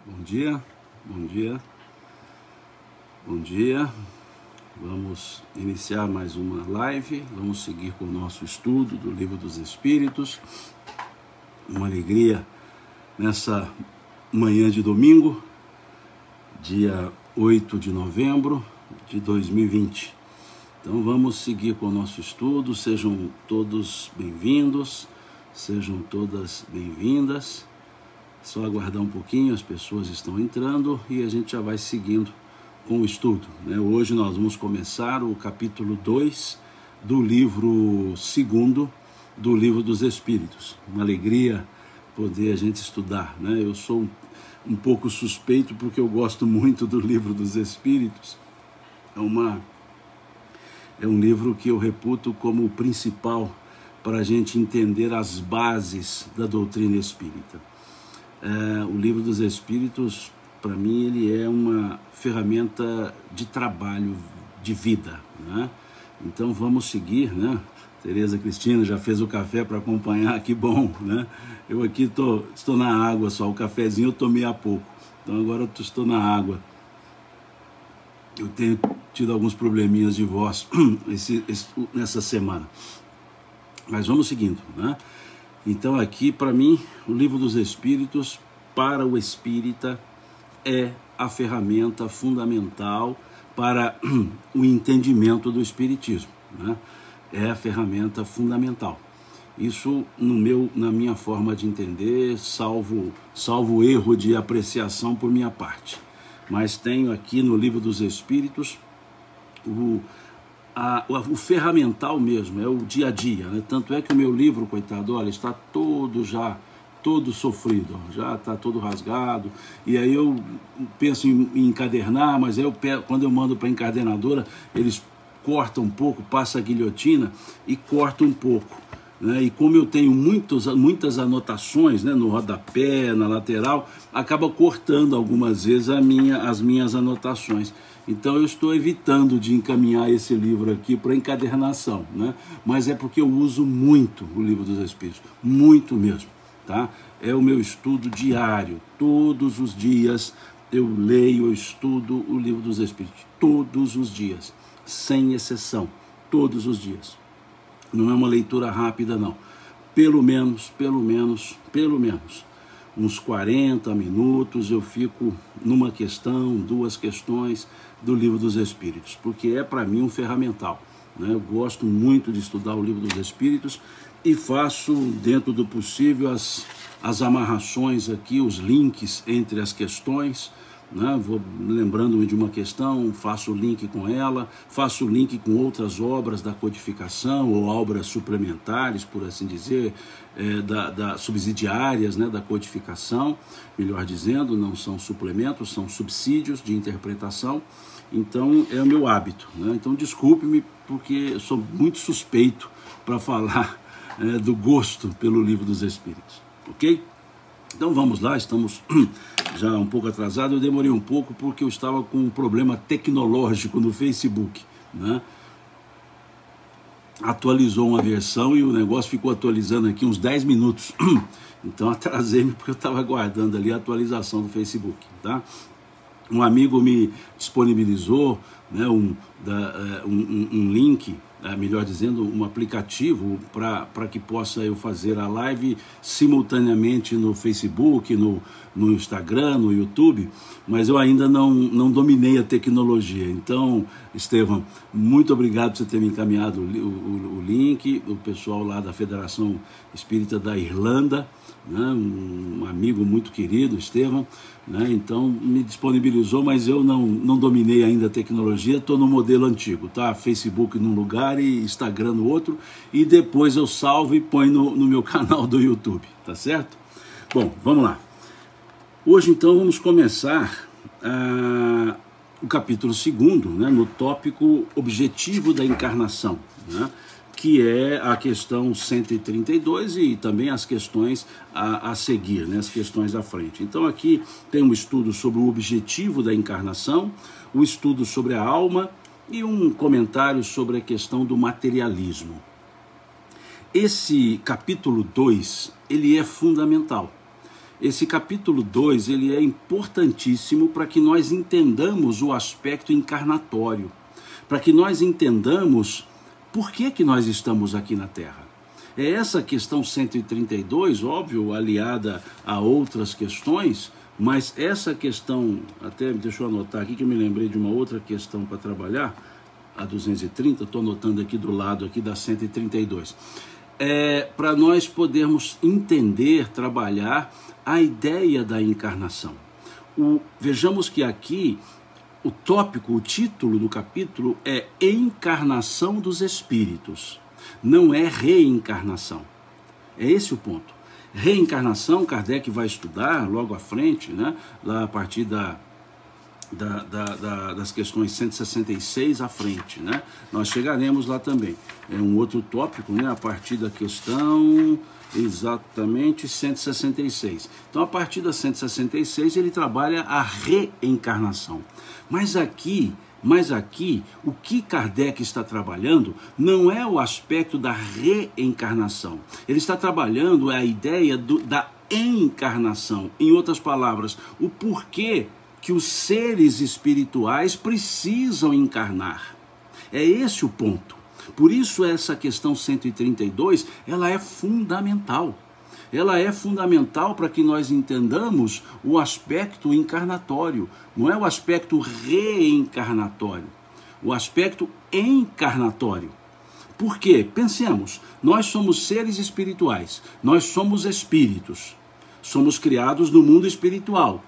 Bom dia, bom dia, bom dia. Vamos iniciar mais uma live, vamos seguir com o nosso estudo do Livro dos Espíritos. Uma alegria nessa manhã de domingo, dia 8 de novembro de 2020. Então vamos seguir com o nosso estudo, sejam todos bem-vindos, sejam todas bem-vindas. Só aguardar um pouquinho, as pessoas estão entrando e a gente já vai seguindo com o estudo, né? Hoje nós vamos começar o capítulo 2 do livro 2 do Livro dos Espíritos. Uma alegria poder a gente estudar, né? Eu sou um pouco suspeito porque eu gosto muito do Livro dos Espíritos. É um livro que eu reputo como o principal para a gente entender as bases da doutrina espírita. O Livro dos Espíritos, para mim, ele é uma ferramenta de trabalho, de vida, né? Então vamos seguir, né? Tereza Cristina já fez o café para acompanhar, que bom, né? Eu aqui estou na água só, o cafezinho eu tomei há pouco, então agora eu estou na água. Eu tenho tido alguns probleminhas de voz nessa semana, mas vamos seguindo, né? Então aqui, para mim, o Livro dos Espíritos, para o espírita, é a ferramenta fundamental para o entendimento do espiritismo, né? É a ferramenta fundamental. Isso na minha forma de entender, salvo erro de apreciação por minha parte. Mas tenho aqui no Livro dos Espíritos o ferramental mesmo, é o dia a dia, né? Tanto é que o meu livro, coitado, olha, está todo sofrido, já está todo rasgado, e aí eu penso em encadernar, mas aí quando eu mando para a encadenadora, eles cortam um pouco, passa a guilhotina e corta um pouco, né? E como eu tenho muitas anotações, né, no rodapé, na lateral, acaba cortando algumas vezes as minhas anotações. Então eu estou evitando de encaminhar esse livro aqui para encadernação, né? Mas é porque eu uso muito o Livro dos Espíritos, muito mesmo, tá? É o meu estudo diário, todos os dias eu leio, eu estudo o Livro dos Espíritos, todos os dias, sem exceção, todos os dias. Não é uma leitura rápida, não. Pelo menos, uns 40 minutos eu fico numa questão, duas questões do Livro dos Espíritos, porque é para mim um ferramental, né? Eu gosto muito de estudar o Livro dos Espíritos e faço, dentro do possível, as amarrações aqui, os links entre as questões, né? Vou lembrando-me de uma questão, faço o link com ela, faço o link com outras obras da codificação ou obras suplementares, por assim dizer, subsidiárias, né, da codificação, melhor dizendo, não são suplementos, são subsídios de interpretação. Então é o meu hábito, né? Então desculpe-me porque eu sou muito suspeito para falar do gosto pelo Livro dos Espíritos, ok? Então vamos lá, estamos já um pouco atrasados. Eu demorei um pouco porque eu estava com um problema tecnológico no Facebook, né? Atualizou uma versão e o negócio ficou atualizando aqui uns 10 minutos. Então atrasei-me porque eu estava aguardando ali a atualização do Facebook, tá? Um amigo me disponibilizou, né, um link, melhor dizendo, um aplicativo para que possa eu fazer a live simultaneamente no Facebook, no Instagram, no YouTube, mas eu ainda não dominei a tecnologia. Então, Estevão, muito obrigado por você ter me encaminhado o link, o pessoal lá da Federação Espírita da Irlanda, né, um amigo muito querido, Estevão, né, então me disponibilizou, mas eu não dominei ainda a tecnologia, estou no modelo antigo, tá? Facebook num lugar e Instagram no outro, e depois eu salvo e ponho no meu canal do YouTube, tá certo? Bom, vamos lá. Hoje então vamos começar o capítulo 2, né, no tópico Objetivo da Encarnação, né, que é a questão 132 e também as questões a seguir, né, as questões à frente. Então aqui tem um estudo sobre o objetivo da encarnação, um estudo sobre a alma e um comentário sobre a questão do materialismo. Esse capítulo 2, ele é fundamental. esse capítulo 2, ele é importantíssimo para que nós entendamos o aspecto encarnatório, para que nós entendamos por que nós estamos aqui na Terra. É essa questão 132, óbvio, aliada a outras questões, mas essa questão, até deixa eu anotar aqui que eu me lembrei de uma outra questão para trabalhar, a 230, estou anotando aqui do lado aqui da 132. Para nós podermos entender, trabalhar a ideia da encarnação. Vejamos que aqui o tópico, o título do capítulo é Encarnação dos Espíritos, não é reencarnação. É esse o ponto. Reencarnação, Kardec vai estudar logo à frente, né, lá a partir das questões 166 à frente, né? Nós chegaremos lá também. É um outro tópico, né? A partir da questão exatamente 166. Então, a partir da 166, ele trabalha a reencarnação. Mas aqui, o que Kardec está trabalhando não é o aspecto da reencarnação. Ele está trabalhando a ideia da encarnação. Em outras palavras, o porquê que os seres espirituais precisam encarnar. É esse o ponto. Por isso essa questão 132, ela é fundamental. Ela é fundamental para que nós entendamos o aspecto encarnatório. Não é o aspecto reencarnatório, o aspecto encarnatório. Por quê? Pensemos, nós somos seres espirituais, nós somos espíritos, somos criados no mundo espiritual.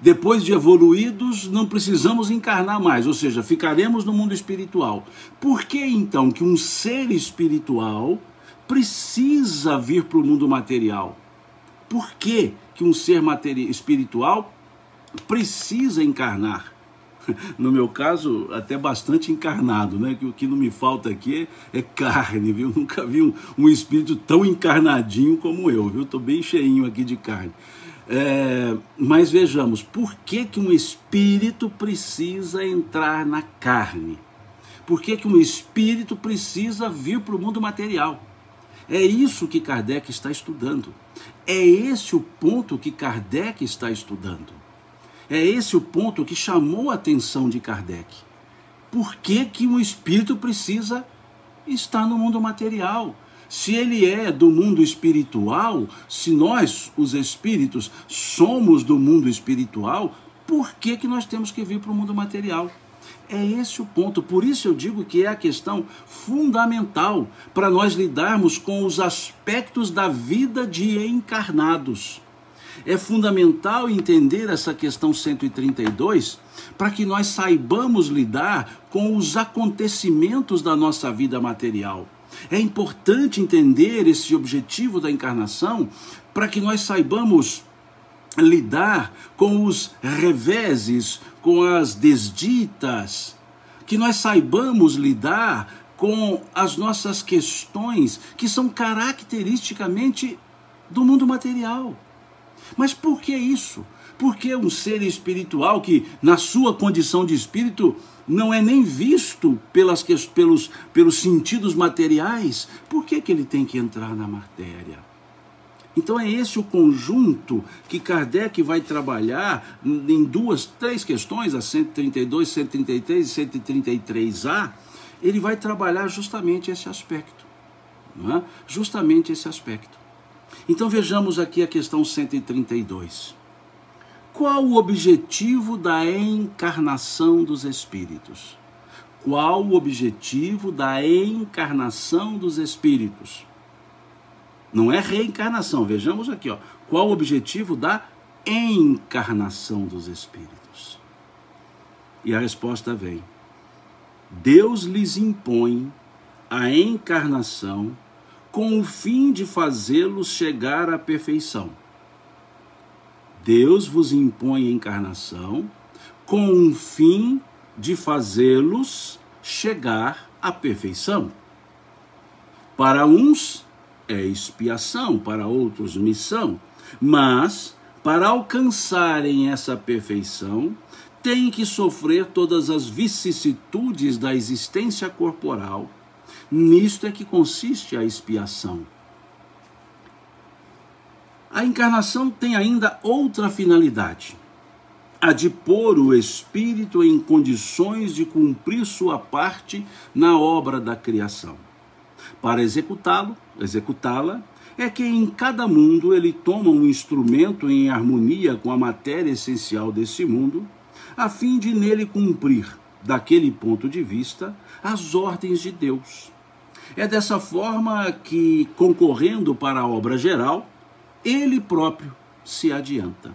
Depois de evoluídos, não precisamos encarnar mais, ou seja, ficaremos no mundo espiritual. Por que então que um ser espiritual precisa vir para o mundo material? Por que um ser espiritual precisa encarnar? No meu caso, até bastante encarnado, né? Que o que não me falta aqui é carne, viu? Nunca vi um espírito tão encarnadinho como eu, viu? Estou bem cheinho aqui de carne. Mas vejamos, por que um espírito precisa entrar na carne? Por que um espírito precisa vir para o mundo material? É isso que Kardec está estudando. É esse o ponto que Kardec está estudando. É esse o ponto que chamou a atenção de Kardec. Por que um espírito precisa estar no mundo material? Se ele é do mundo espiritual, se nós, os espíritos, somos do mundo espiritual, por que nós temos que vir para o mundo material? É esse o ponto. Por isso eu digo que é a questão fundamental para nós lidarmos com os aspectos da vida de encarnados. É fundamental entender essa questão 132 para que nós saibamos lidar com os acontecimentos da nossa vida material. É importante entender esse objetivo da encarnação para que nós saibamos lidar com os reveses, com as desditas, que nós saibamos lidar com as nossas questões que são caracteristicamente do mundo material. Mas por que isso? Porque um ser espiritual que, na sua condição de espírito, não é nem visto pelos sentidos materiais, por que ele tem que entrar na matéria? Então é esse o conjunto que Kardec vai trabalhar em três questões, a 132, 133 e 133A, ele vai trabalhar justamente esse aspecto, não é? Justamente esse aspecto. Então vejamos aqui a questão 132. Qual o objetivo da encarnação dos espíritos? Qual o objetivo da encarnação dos espíritos? Não é reencarnação, vejamos aqui, ó. Qual o objetivo da encarnação dos espíritos? E a resposta vem: Deus lhes impõe a encarnação com o fim de fazê-los chegar à perfeição. Deus vos impõe a encarnação com o fim de fazê-los chegar à perfeição. Para uns é expiação, para outros missão, mas para alcançarem essa perfeição, têm que sofrer todas as vicissitudes da existência corporal. Nisto é que consiste a expiação. A encarnação tem ainda outra finalidade, a de pôr o espírito em condições de cumprir sua parte na obra da criação. Para executá-la, é que em cada mundo ele toma um instrumento em harmonia com a matéria essencial desse mundo, a fim de nele cumprir, daquele ponto de vista, as ordens de Deus. É dessa forma que, concorrendo para a obra geral, ele próprio se adianta.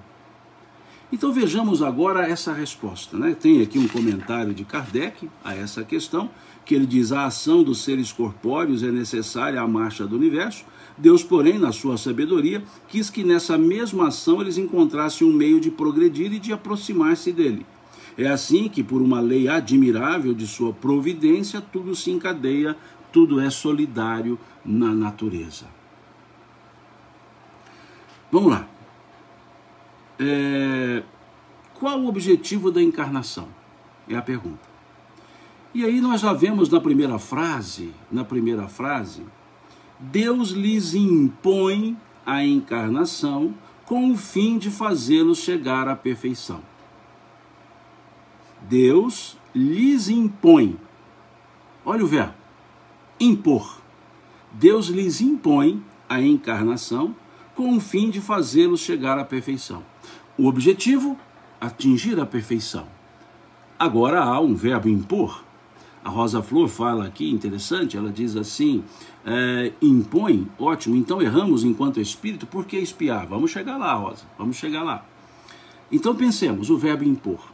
Então vejamos agora essa resposta, né? Tem aqui um comentário de Kardec a essa questão, que ele diz: a ação dos seres corpóreos é necessária à marcha do universo. Deus, porém, na sua sabedoria, quis que nessa mesma ação eles encontrassem um meio de progredir e de aproximar-se dele. É assim que, por uma lei admirável de sua providência, tudo se encadeia, tudo é solidário na natureza. Vamos lá. Qual o objetivo da encarnação? É a pergunta. E aí nós já vemos na primeira frase, Deus lhes impõe a encarnação com o fim de fazê-los chegar à perfeição. Deus lhes impõe. Olha o verbo, impor. Deus lhes impõe a encarnação com o fim de fazê-los chegar à perfeição. O objetivo, atingir a perfeição. Agora há um verbo impor. A Rosa Flor fala aqui, interessante, ela diz assim, impõe, ótimo, então erramos enquanto espírito, por que espiar? Vamos chegar lá, Rosa, vamos chegar lá. Então pensemos, o verbo impor.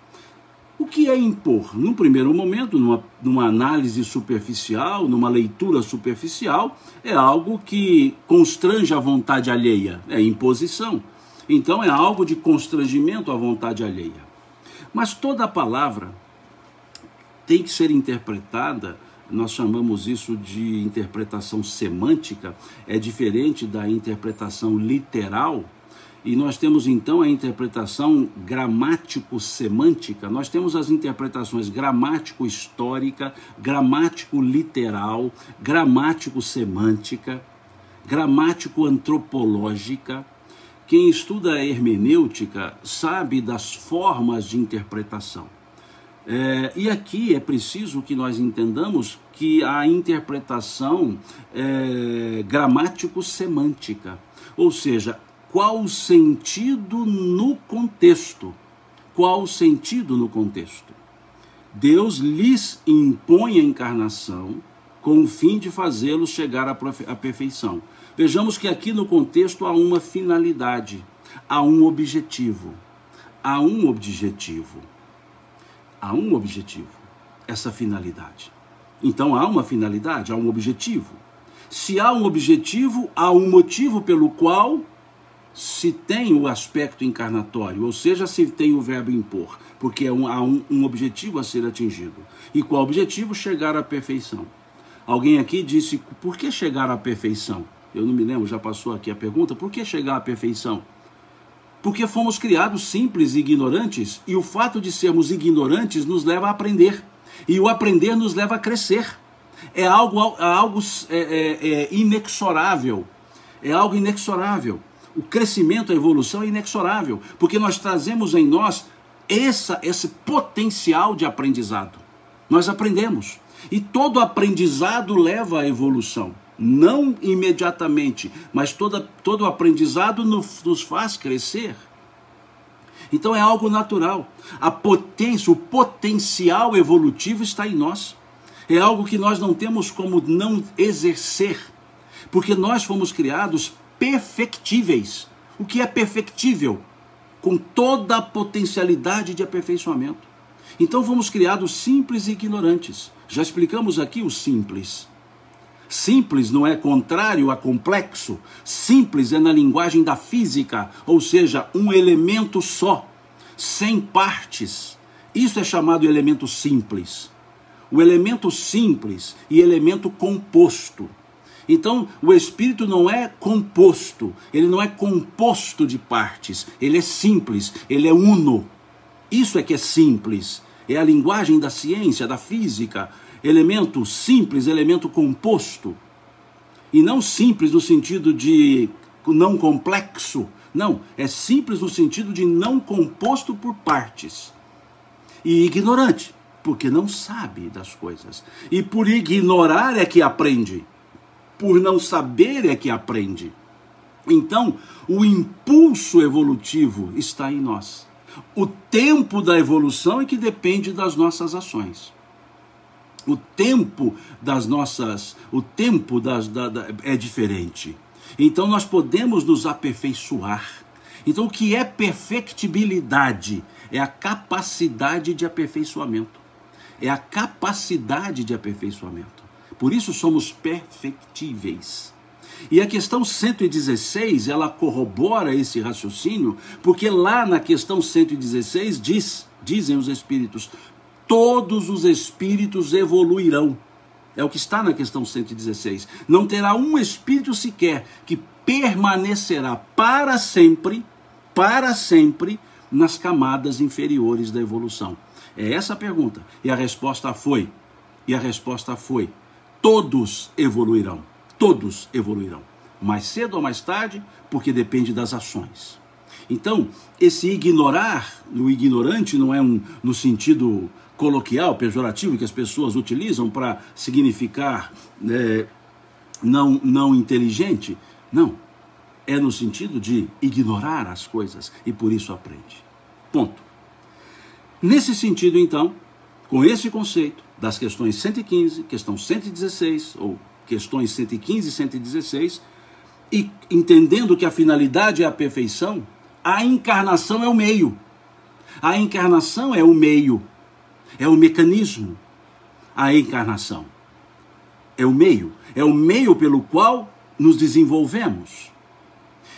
O que é impor? Num primeiro momento, numa análise superficial, numa leitura superficial, é algo que constrange a vontade alheia, é imposição. Então é algo de constrangimento à vontade alheia. Mas toda a palavra tem que ser interpretada, nós chamamos isso de interpretação semântica, é diferente da interpretação literal. E nós temos então a interpretação gramático-semântica, nós temos as interpretações gramático-histórica, gramático-literal, gramático-semântica, gramático-antropológica. Quem estuda a hermenêutica sabe das formas de interpretação. E aqui é preciso que nós entendamos que a interpretação é gramático-semântica, ou seja, qual o sentido no contexto? Qual o sentido no contexto? Deus lhes impõe a encarnação com o fim de fazê-los chegar à perfeição. Vejamos que aqui no contexto há uma finalidade, há um objetivo. Há um objetivo. Há um objetivo, essa finalidade. Então há uma finalidade, há um objetivo. Se há um objetivo, há um motivo pelo qual se tem o aspecto encarnatório, ou seja, se tem o verbo impor, porque há um objetivo a ser atingido. E qual objetivo? Chegar à perfeição. Alguém aqui disse, por que chegar à perfeição? Eu não me lembro, já passou aqui a pergunta, por que chegar à perfeição? Porque fomos criados simples e ignorantes, e o fato de sermos ignorantes nos leva a aprender, e o aprender nos leva a crescer. É algo inexorável, é algo inexorável. O crescimento, a evolução é inexorável, porque nós trazemos em nós esse potencial de aprendizado. Nós aprendemos, e todo aprendizado leva à evolução. Não imediatamente, mas todo aprendizado nos faz crescer. Então é algo natural. A potência, o potencial evolutivo está em nós. É algo que nós não temos como não exercer, porque nós fomos criados perfectíveis. O que é perfectível? Com toda a potencialidade de aperfeiçoamento. Então fomos criados simples e ignorantes. Já explicamos aqui o simples. Simples não é contrário a complexo. Simples é na linguagem da física, ou seja, um elemento só, sem partes. Isso é chamado elemento simples. O elemento simples e elemento composto. Então, o espírito não é composto, ele não é composto de partes, ele é simples, ele é uno. Isso é que é simples, é a linguagem da ciência, da física, elemento simples, elemento composto. E não simples no sentido de não complexo, Não, é simples no sentido de não composto por partes. E ignorante, porque não sabe das coisas. E por ignorar é que aprende. Por não saber é que aprende. Então, o impulso evolutivo está em nós. O tempo da evolução é que depende das nossas ações. O tempo é diferente. Então nós podemos nos aperfeiçoar. Então o que é perfectibilidade? É a capacidade de aperfeiçoamento. É a capacidade de aperfeiçoamento. Por isso somos perfectíveis. E a questão 116, ela corrobora esse raciocínio, porque lá na questão 116 dizem os espíritos, todos os espíritos evoluirão. É o que está na questão 116. Não terá um espírito sequer que permanecerá para sempre nas camadas inferiores da evolução. É essa a pergunta. E a resposta foi, todos evoluirão. Todos evoluirão. Mais cedo ou mais tarde, porque depende das ações. Então, esse ignorar, o ignorante não é no sentido coloquial, pejorativo, que as pessoas utilizam para significar não inteligente. Não. É no sentido de ignorar as coisas e por isso aprende. Ponto. Nesse sentido, então, com esse conceito das questões 115, questão 116, ou questões 115 e 116, e entendendo que a finalidade é a perfeição, a encarnação é o meio. A encarnação é o meio. É o mecanismo. A encarnação é o meio pelo qual nos desenvolvemos.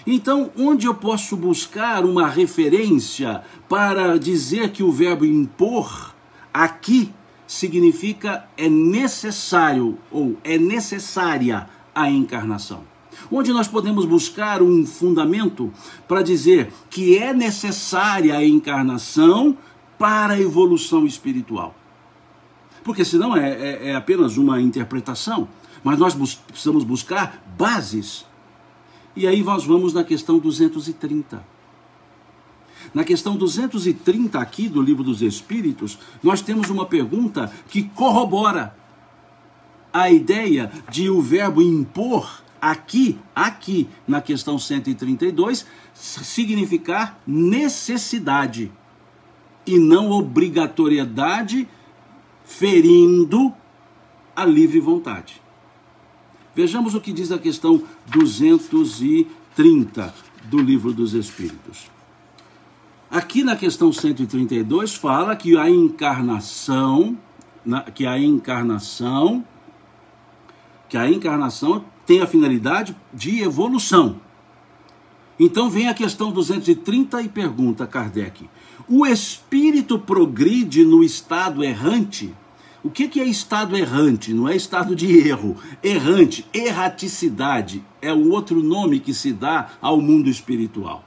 Então, onde eu posso buscar uma referência para dizer que o verbo impor aqui significa é necessário ou é necessária a encarnação? Onde nós podemos buscar um fundamento para dizer que é necessária a encarnação para a evolução espiritual? Porque senão é apenas uma interpretação, mas nós precisamos buscar bases. E aí nós vamos na questão 230. Na questão 230 aqui do Livro dos Espíritos, nós temos uma pergunta que corrobora a ideia de o verbo impor aqui na questão 132 significar necessidade e não obrigatoriedade, ferindo a livre vontade. Vejamos o que diz a questão 230 do Livro dos Espíritos. Aqui na questão 132 fala que a encarnação tem a finalidade de evolução. Então vem a questão 230 e pergunta Kardec: o espírito progride no estado errante? O que é estado errante? Não é estado de erro. Errante, erraticidade, é o outro nome que se dá ao mundo espiritual.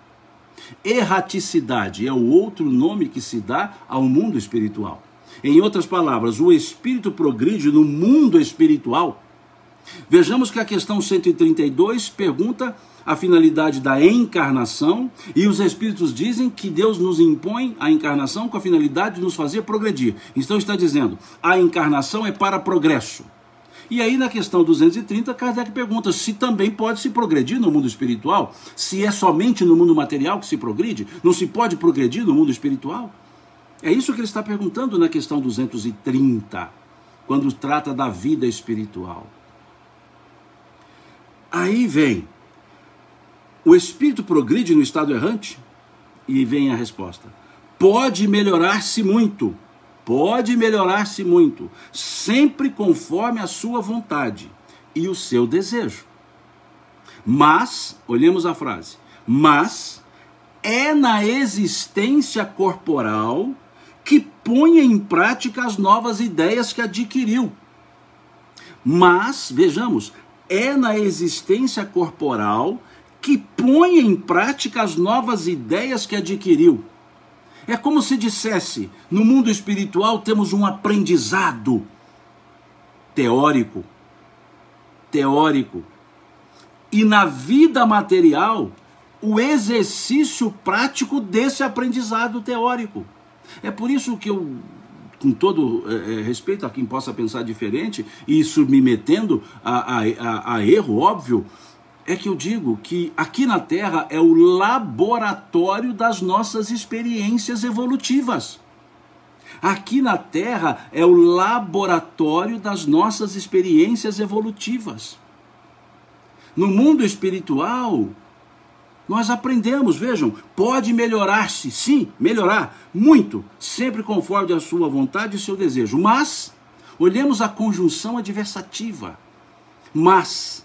Erraticidade é o outro nome que se dá ao mundo espiritual. Em outras palavras, o espírito progride no mundo espiritual. Vejamos que a questão 132 pergunta a finalidade da encarnação, e os espíritos dizem que Deus nos impõe a encarnação com a finalidade de nos fazer progredir. Então está dizendo, a encarnação é para progresso. E aí na questão 230, Kardec pergunta se também pode se progredir no mundo espiritual, se é somente no mundo material que se progride, não se pode progredir no mundo espiritual? É isso que ele está perguntando na questão 230, quando trata da vida espiritual. Aí vem, o espírito progride no estado errante? E vem a resposta: pode melhorar-se muito, sempre conforme a sua vontade e o seu desejo. Mas, olhemos a frase, mas é na existência corporal que põe em prática as novas ideias que adquiriu. Mas, vejamos, é na existência corporal que põe em prática as novas ideias que adquiriu. É como se dissesse, no mundo espiritual temos um aprendizado teórico, e na vida material o exercício prático desse aprendizado teórico. É por isso que eu, com todo respeito a quem possa pensar diferente e submetendo a erro, óbvio, é que eu digo que aqui na Terra é o laboratório das nossas experiências evolutivas. Aqui na Terra é o laboratório das nossas experiências evolutivas. No mundo espiritual, nós aprendemos, vejam, pode melhorar-se, sim, melhorar, muito, sempre conforme a sua vontade e seu desejo. Mas, olhemos a conjunção adversativa. Mas,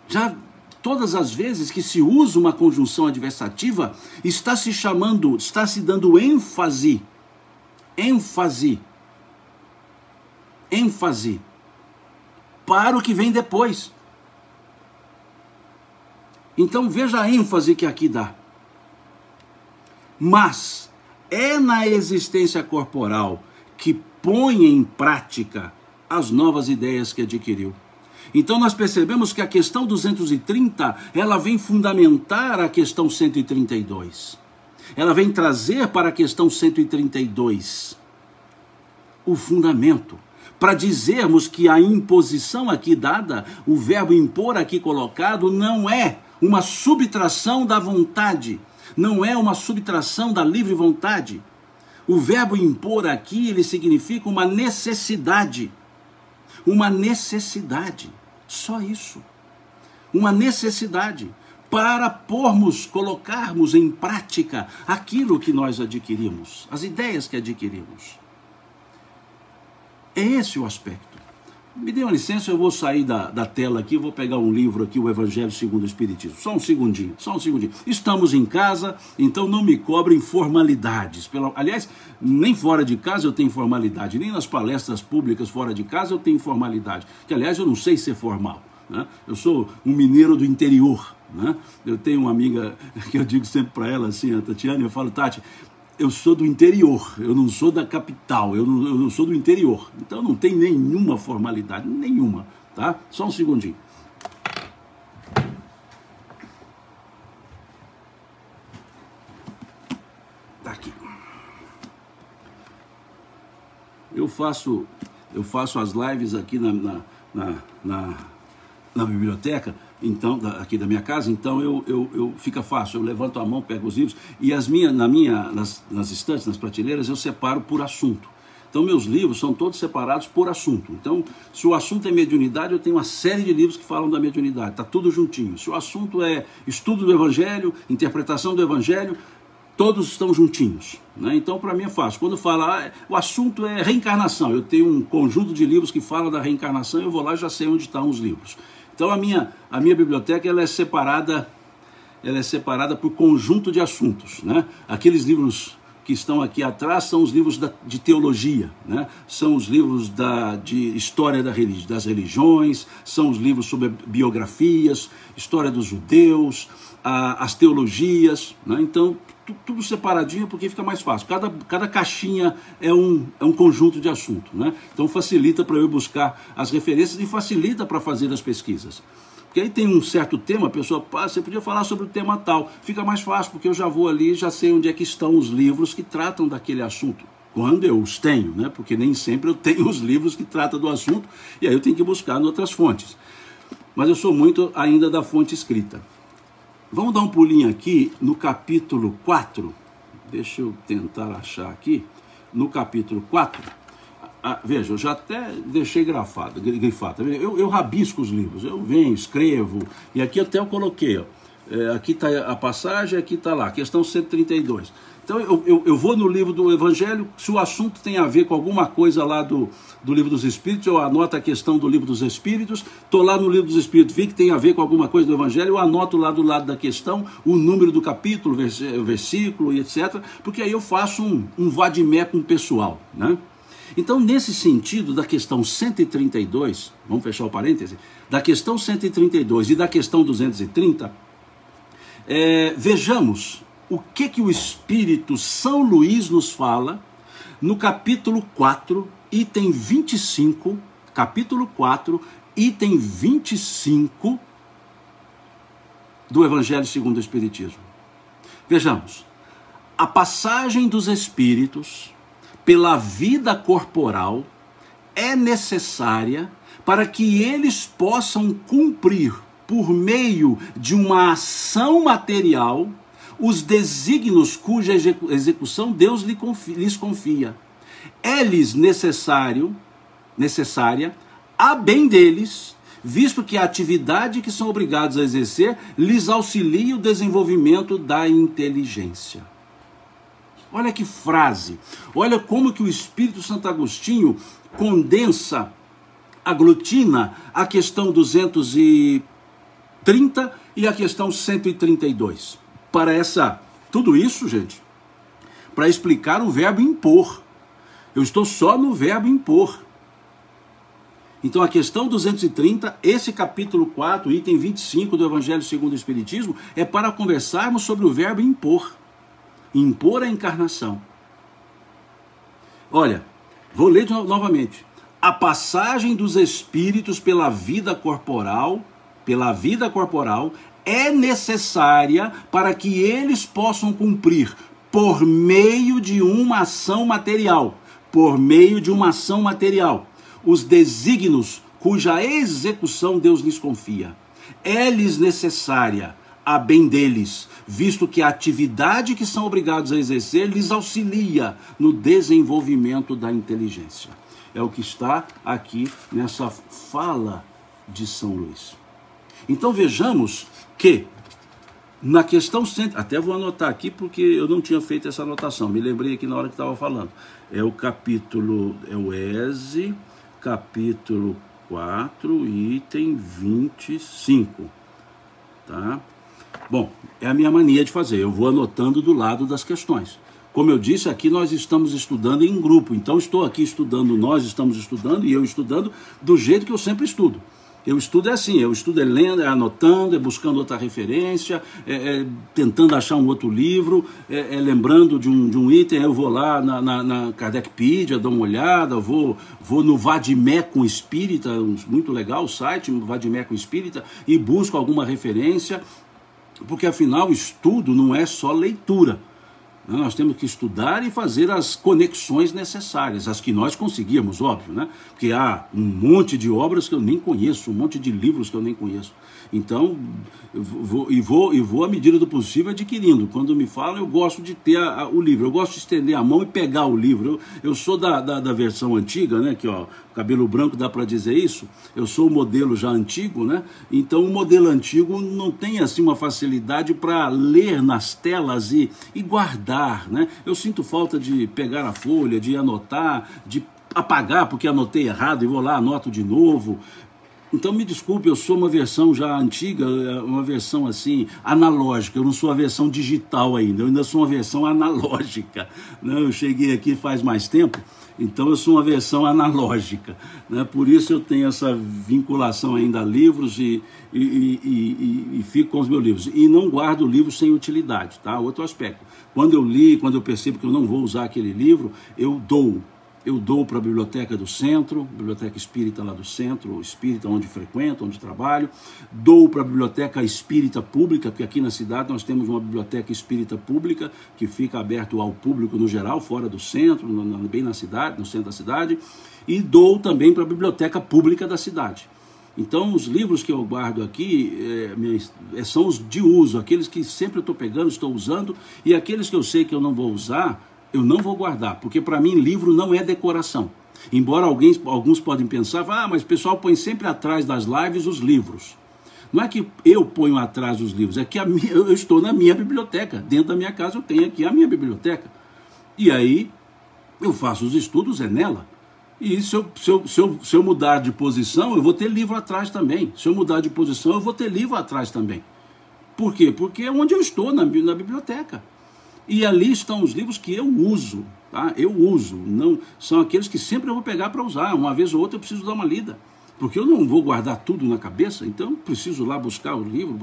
já todas as vezes que se usa uma conjunção adversativa, está se dando ênfase para o que vem depois. Então veja a ênfase que aqui dá. Mas é na existência corporal que põe em prática as novas ideias que adquiriu. Então nós percebemos que a questão 230, ela vem fundamentar a questão 132. Ela vem trazer para a questão 132 o fundamento, para dizermos que a imposição aqui dada, o verbo impor aqui colocado, não é uma subtração da vontade, não é uma subtração da livre vontade. O verbo impor aqui, ele significa uma necessidade, só isso, uma necessidade, para colocarmos em prática aquilo que nós adquirimos, as ideias que adquirimos. É esse o aspecto. Me dê uma licença, eu vou sair da tela aqui, vou pegar um livro aqui, o Evangelho segundo o Espiritismo. Só um segundinho. Estamos em casa, então não me cobrem formalidades. Aliás, nem fora de casa eu tenho formalidade, nem nas palestras públicas fora de casa eu tenho formalidade. Que, aliás, eu não sei ser formal, né? Eu sou um mineiro do interior, né? Eu tenho uma amiga que eu digo sempre para ela assim, a Tatiana, eu falo, Tati, eu sou do interior, eu não sou da capital, eu não sou do interior. Então não tem nenhuma formalidade, nenhuma, tá? Só um segundinho. Tá aqui. Eu faço as lives aqui na biblioteca, então, aqui da minha casa, então fica fácil, eu levanto a mão, pego os livros, e nas estantes, nas prateleiras, eu separo por assunto. Então meus livros são todos separados por assunto. Então, se o assunto é mediunidade, eu tenho uma série de livros que falam da mediunidade, está tudo juntinho. Se o assunto é estudo do Evangelho, interpretação do Evangelho, todos estão juntinhos, né? Então para mim é fácil. Quando fala, o assunto é reencarnação, eu tenho um conjunto de livros que falam da reencarnação, eu vou lá e já sei onde estão os livros. Então a minha biblioteca ela é separada por conjunto de assuntos, né? Aqueles livros que estão aqui atrás são os livros de teologia, né? São os livros de história das religiões, são os livros sobre biografias, história dos judeus, as teologias, né? Então tudo separadinho porque fica mais fácil. Cada caixinha é um conjunto de assunto, né? Então facilita para eu buscar as referências e facilita para fazer as pesquisas. Porque aí tem um certo tema, a pessoa passa, você podia falar sobre o tema tal. Fica mais fácil, porque eu já vou ali, já sei onde é que estão os livros que tratam daquele assunto. Quando eu os tenho, né? Porque nem sempre eu tenho os livros que tratam do assunto, e aí eu tenho que buscar em outras fontes. Mas eu sou muito ainda da fonte escrita. Vamos dar um pulinho aqui no capítulo 4. Deixa eu tentar achar aqui. No capítulo 4. Veja, eu já até deixei grifado. Eu rabisco os livros. Eu venho, escrevo. E aqui até eu coloquei. Ó, aqui está a passagem, aqui está lá. Questão 132. Então eu vou no livro do Evangelho. Se o assunto tem a ver com alguma coisa lá do livro dos Espíritos, eu anoto a questão do livro dos Espíritos. Estou lá no livro dos Espíritos, vi que tem a ver com alguma coisa do Evangelho, eu anoto lá do lado da questão o número do capítulo, versículo e etc. Porque aí eu faço um vadimécum pessoal, né? Então, nesse sentido da questão 132, vamos fechar o parêntese, da questão 132 e da questão 230, vejamos o que o Espírito São Luís nos fala no capítulo 4, item 25, capítulo 4, item 25, do Evangelho segundo o Espiritismo. Vejamos, a passagem dos espíritos pela vida corporal é necessária para que eles possam cumprir, por meio de uma ação material, os desígnios cuja execução Deus lhes confia. É-lhes necessária, a bem deles, visto que a atividade que são obrigados a exercer lhes auxilia o desenvolvimento da inteligência. Olha que frase, olha como que o Espírito Santo Agostinho condensa, aglutina a questão 230 e a questão 132. Para tudo isso, gente, para explicar o verbo impor. Eu estou só no verbo impor. Então a questão 230, esse capítulo 4, item 25 do Evangelho segundo o Espiritismo, é para conversarmos sobre o verbo impor. Impor a encarnação. Olha, vou ler novamente. A passagem dos espíritos pela vida corporal é necessária para que eles possam cumprir por meio de uma ação material, os desígnios cuja execução Deus lhes confia. É-lhes necessária a bem deles, visto que a atividade que são obrigados a exercer lhes auxilia no desenvolvimento da inteligência. É o que está aqui nessa fala de São Luís. Então vejamos que na questão... Até vou anotar aqui porque eu não tinha feito essa anotação, me lembrei aqui na hora que estava falando. É o capítulo, é o ESE, capítulo 4, item 25. Tá? Bom, é a minha mania de fazer, eu vou anotando do lado das questões. Como eu disse, aqui nós estamos estudando em grupo, então estou aqui estudando, nós estamos estudando e eu estudando do jeito que eu sempre estudo. Eu estudo assim, eu estudo lendo, anotando, buscando outra referência, tentando achar um outro livro, lembrando de um item, eu vou lá na Kardecpedia, dou uma olhada, vou no Vadimecum Espírita, muito legal o site, Vadimecum Espírita, e busco alguma referência, porque afinal estudo não é só leitura. Nós temos que estudar e fazer as conexões necessárias, as que nós conseguirmos, óbvio, né? Porque há um monte de obras que eu nem conheço, um monte de livros que eu nem conheço. Então, eu vou à medida do possível adquirindo. Quando me falam, eu gosto de ter o livro, eu gosto de estender a mão e pegar o livro. Eu sou da versão antiga, né? Que ó, cabelo branco dá para dizer isso. Eu sou o modelo já antigo, né? Então, o modelo antigo não tem assim uma facilidade para ler nas telas e guardar, né? Eu sinto falta de pegar a folha, de anotar, de apagar porque anotei errado e vou lá, anoto de novo. Então me desculpe, eu sou uma versão já antiga, uma versão assim, analógica, eu não sou a versão digital ainda, eu ainda sou uma versão analógica, né? Eu cheguei aqui faz mais tempo, então eu sou uma versão analógica, né? Por isso eu tenho essa vinculação ainda a livros e fico com os meus livros, e não guardo livros sem utilidade, tá? Outro aspecto, quando eu li, quando eu percebo que eu não vou usar aquele livro, eu dou para a biblioteca do centro, biblioteca espírita lá do centro, espírita onde frequento, onde trabalho, dou para a biblioteca espírita pública, porque aqui na cidade nós temos uma biblioteca espírita pública, que fica aberto ao público no geral, fora do centro, bem na cidade, no centro da cidade, e dou também para a biblioteca pública da cidade. Então os livros que eu guardo aqui são os de uso, aqueles que sempre eu estou pegando, estou usando, e aqueles que eu sei que eu não vou usar, eu não vou guardar, porque para mim livro não é decoração. Embora alguns podem pensar, mas o pessoal põe sempre atrás das lives os livros. Não é que eu ponho atrás os livros, é que eu estou na minha biblioteca. Dentro da minha casa eu tenho aqui a minha biblioteca. E aí eu faço os estudos, é nela. E se eu mudar de posição, eu vou ter livro atrás também. Se eu mudar de posição, eu vou ter livro atrás também. Por quê? Porque é onde eu estou, na biblioteca. E ali estão os livros que eu uso, tá? Eu uso, não são aqueles que sempre eu vou pegar para usar. Uma vez ou outra eu preciso dar uma lida, porque eu não vou guardar tudo na cabeça, então eu preciso lá buscar o livro,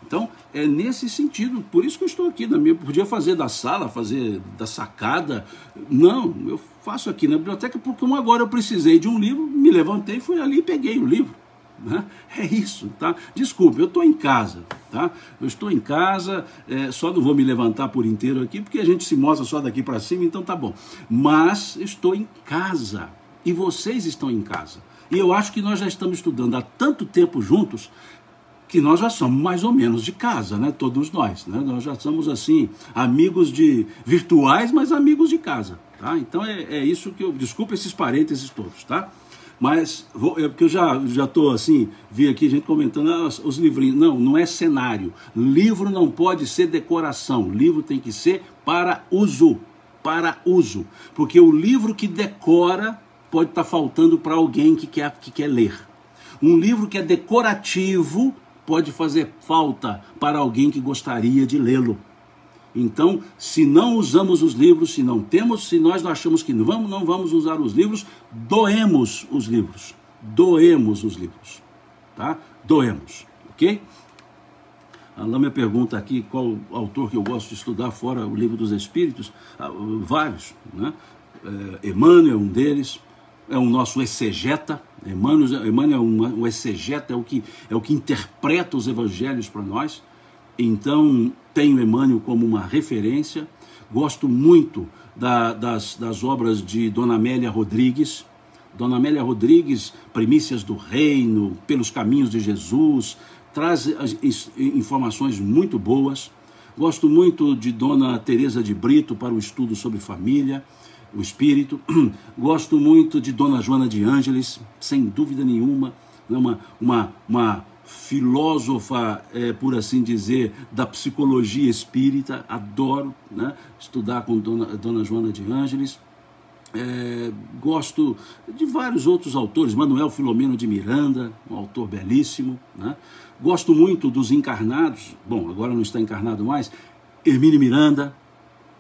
Então, é nesse sentido, por isso que eu estou aqui, podia fazer da sala, fazer da sacada, não, eu faço aqui na biblioteca, porque agora eu precisei de um livro, me levantei, fui ali e peguei o livro. né? É isso, tá? Desculpe, eu estou em casa, tá? Eu estou em casa, só não vou me levantar por inteiro aqui, porque a gente se mostra só daqui para cima, então tá bom. Mas estou em casa, e vocês estão em casa. E eu acho que nós já estamos estudando há tanto tempo juntos, que nós já somos mais ou menos de casa, né? Todos nós, né? Nós já somos assim, amigos virtuais, mas amigos de casa, tá? Então é isso que eu... Desculpa esses parênteses todos, tá? Mas, porque eu já estou assim, vi aqui gente comentando, os livrinhos. Não é cenário. Livro não pode ser decoração. Livro tem que ser para uso. Para uso. Porque o livro que decora pode estar faltando para alguém que quer ler. Um livro que é decorativo pode fazer falta para alguém que gostaria de lê-lo. Então, se não usamos os livros, se nós achamos que não vamos usar os livros, doemos os livros. Doemos os livros. Tá? Doemos. Ok? A Lâmia pergunta aqui qual autor que eu gosto de estudar fora o Livro dos Espíritos. Vários, né? Emmanuel é um deles. É o nosso exegeta. Emmanuel é um exegeta, é o que interpreta os evangelhos para nós. Então, tenho Emmanuel como uma referência. Gosto muito das obras de Dona Amélia Rodrigues. Dona Amélia Rodrigues, Primícias do Reino, Pelos Caminhos de Jesus, traz informações muito boas. Gosto muito de Dona Teresa de Brito para o estudo sobre família, o espírito. Gosto muito de Dona Joana de Ângeles, sem dúvida nenhuma, uma filósofa, por assim dizer, da psicologia espírita. Adoro, né, estudar com Dona Joana de Ângeles. Gosto de vários outros autores, Manuel Filomeno de Miranda, um autor belíssimo, né? Gosto muito dos encarnados, bom, agora não está encarnado mais, Hermínio Miranda,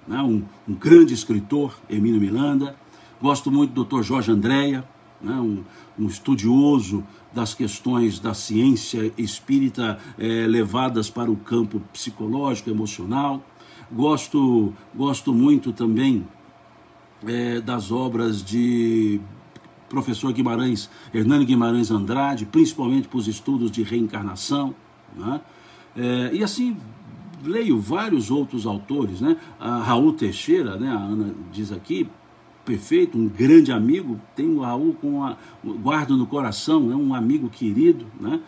né? Um grande escritor, Hermínio Miranda. Gosto muito do Dr. Jorge Andréa, né? Um estudioso das questões da ciência espírita levadas para o campo psicológico, emocional. Gosto muito também das obras de professor Guimarães, Hernani Guimarães Andrade, principalmente para os estudos de reencarnação, né? E assim, leio vários outros autores, né? A Raul Teixeira, né? A Ana diz aqui, perfeito, um grande amigo, tenho o Raul guardo no coração, é um amigo querido, né?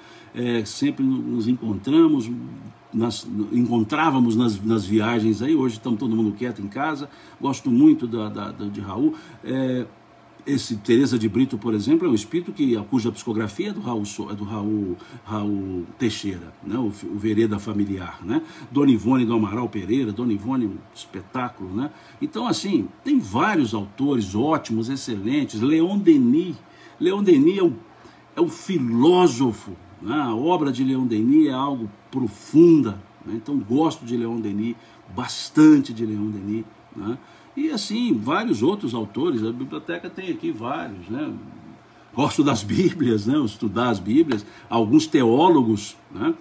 Sempre nos encontramos, encontrávamos nas viagens aí. Hoje estamos todo mundo quieto em casa. Gosto muito de Raul. Esse Teresa de Brito, por exemplo, é um espírito cuja psicografia é do Raul Teixeira, né? O Vereda Familiar, né? Dona Ivone do Amaral Pereira. Dona Ivone, um espetáculo, né? Então, assim, tem vários autores ótimos, excelentes. Leon Denis é um filósofo, né? A obra de Leon Denis é algo profunda, né? Então gosto de Leon Denis, bastante de Leon Denis, né? E assim, vários outros autores. A biblioteca tem aqui vários, né? Gosto das Bíblias, né? Estudar as Bíblias. Alguns teólogos, né?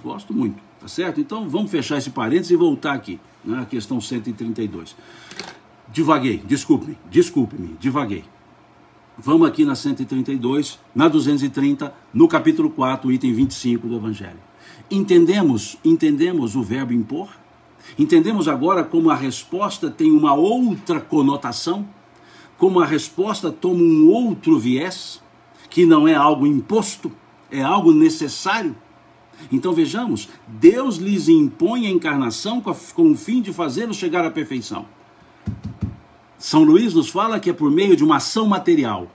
Gosto muito, tá certo? Então vamos fechar esse parênteses e voltar aqui, né? A questão 132. Divaguei, desculpe-me, divaguei. Vamos aqui na 132, na 230, no capítulo 4, item 25 do Evangelho. Entendemos o verbo impor? Entendemos agora como a resposta tem uma outra conotação? Como a resposta toma um outro viés? Que não é algo imposto, é algo necessário? Então vejamos, Deus lhes impõe a encarnação com o fim de fazê-los chegar à perfeição. São Luís nos fala que é por meio de uma ação material.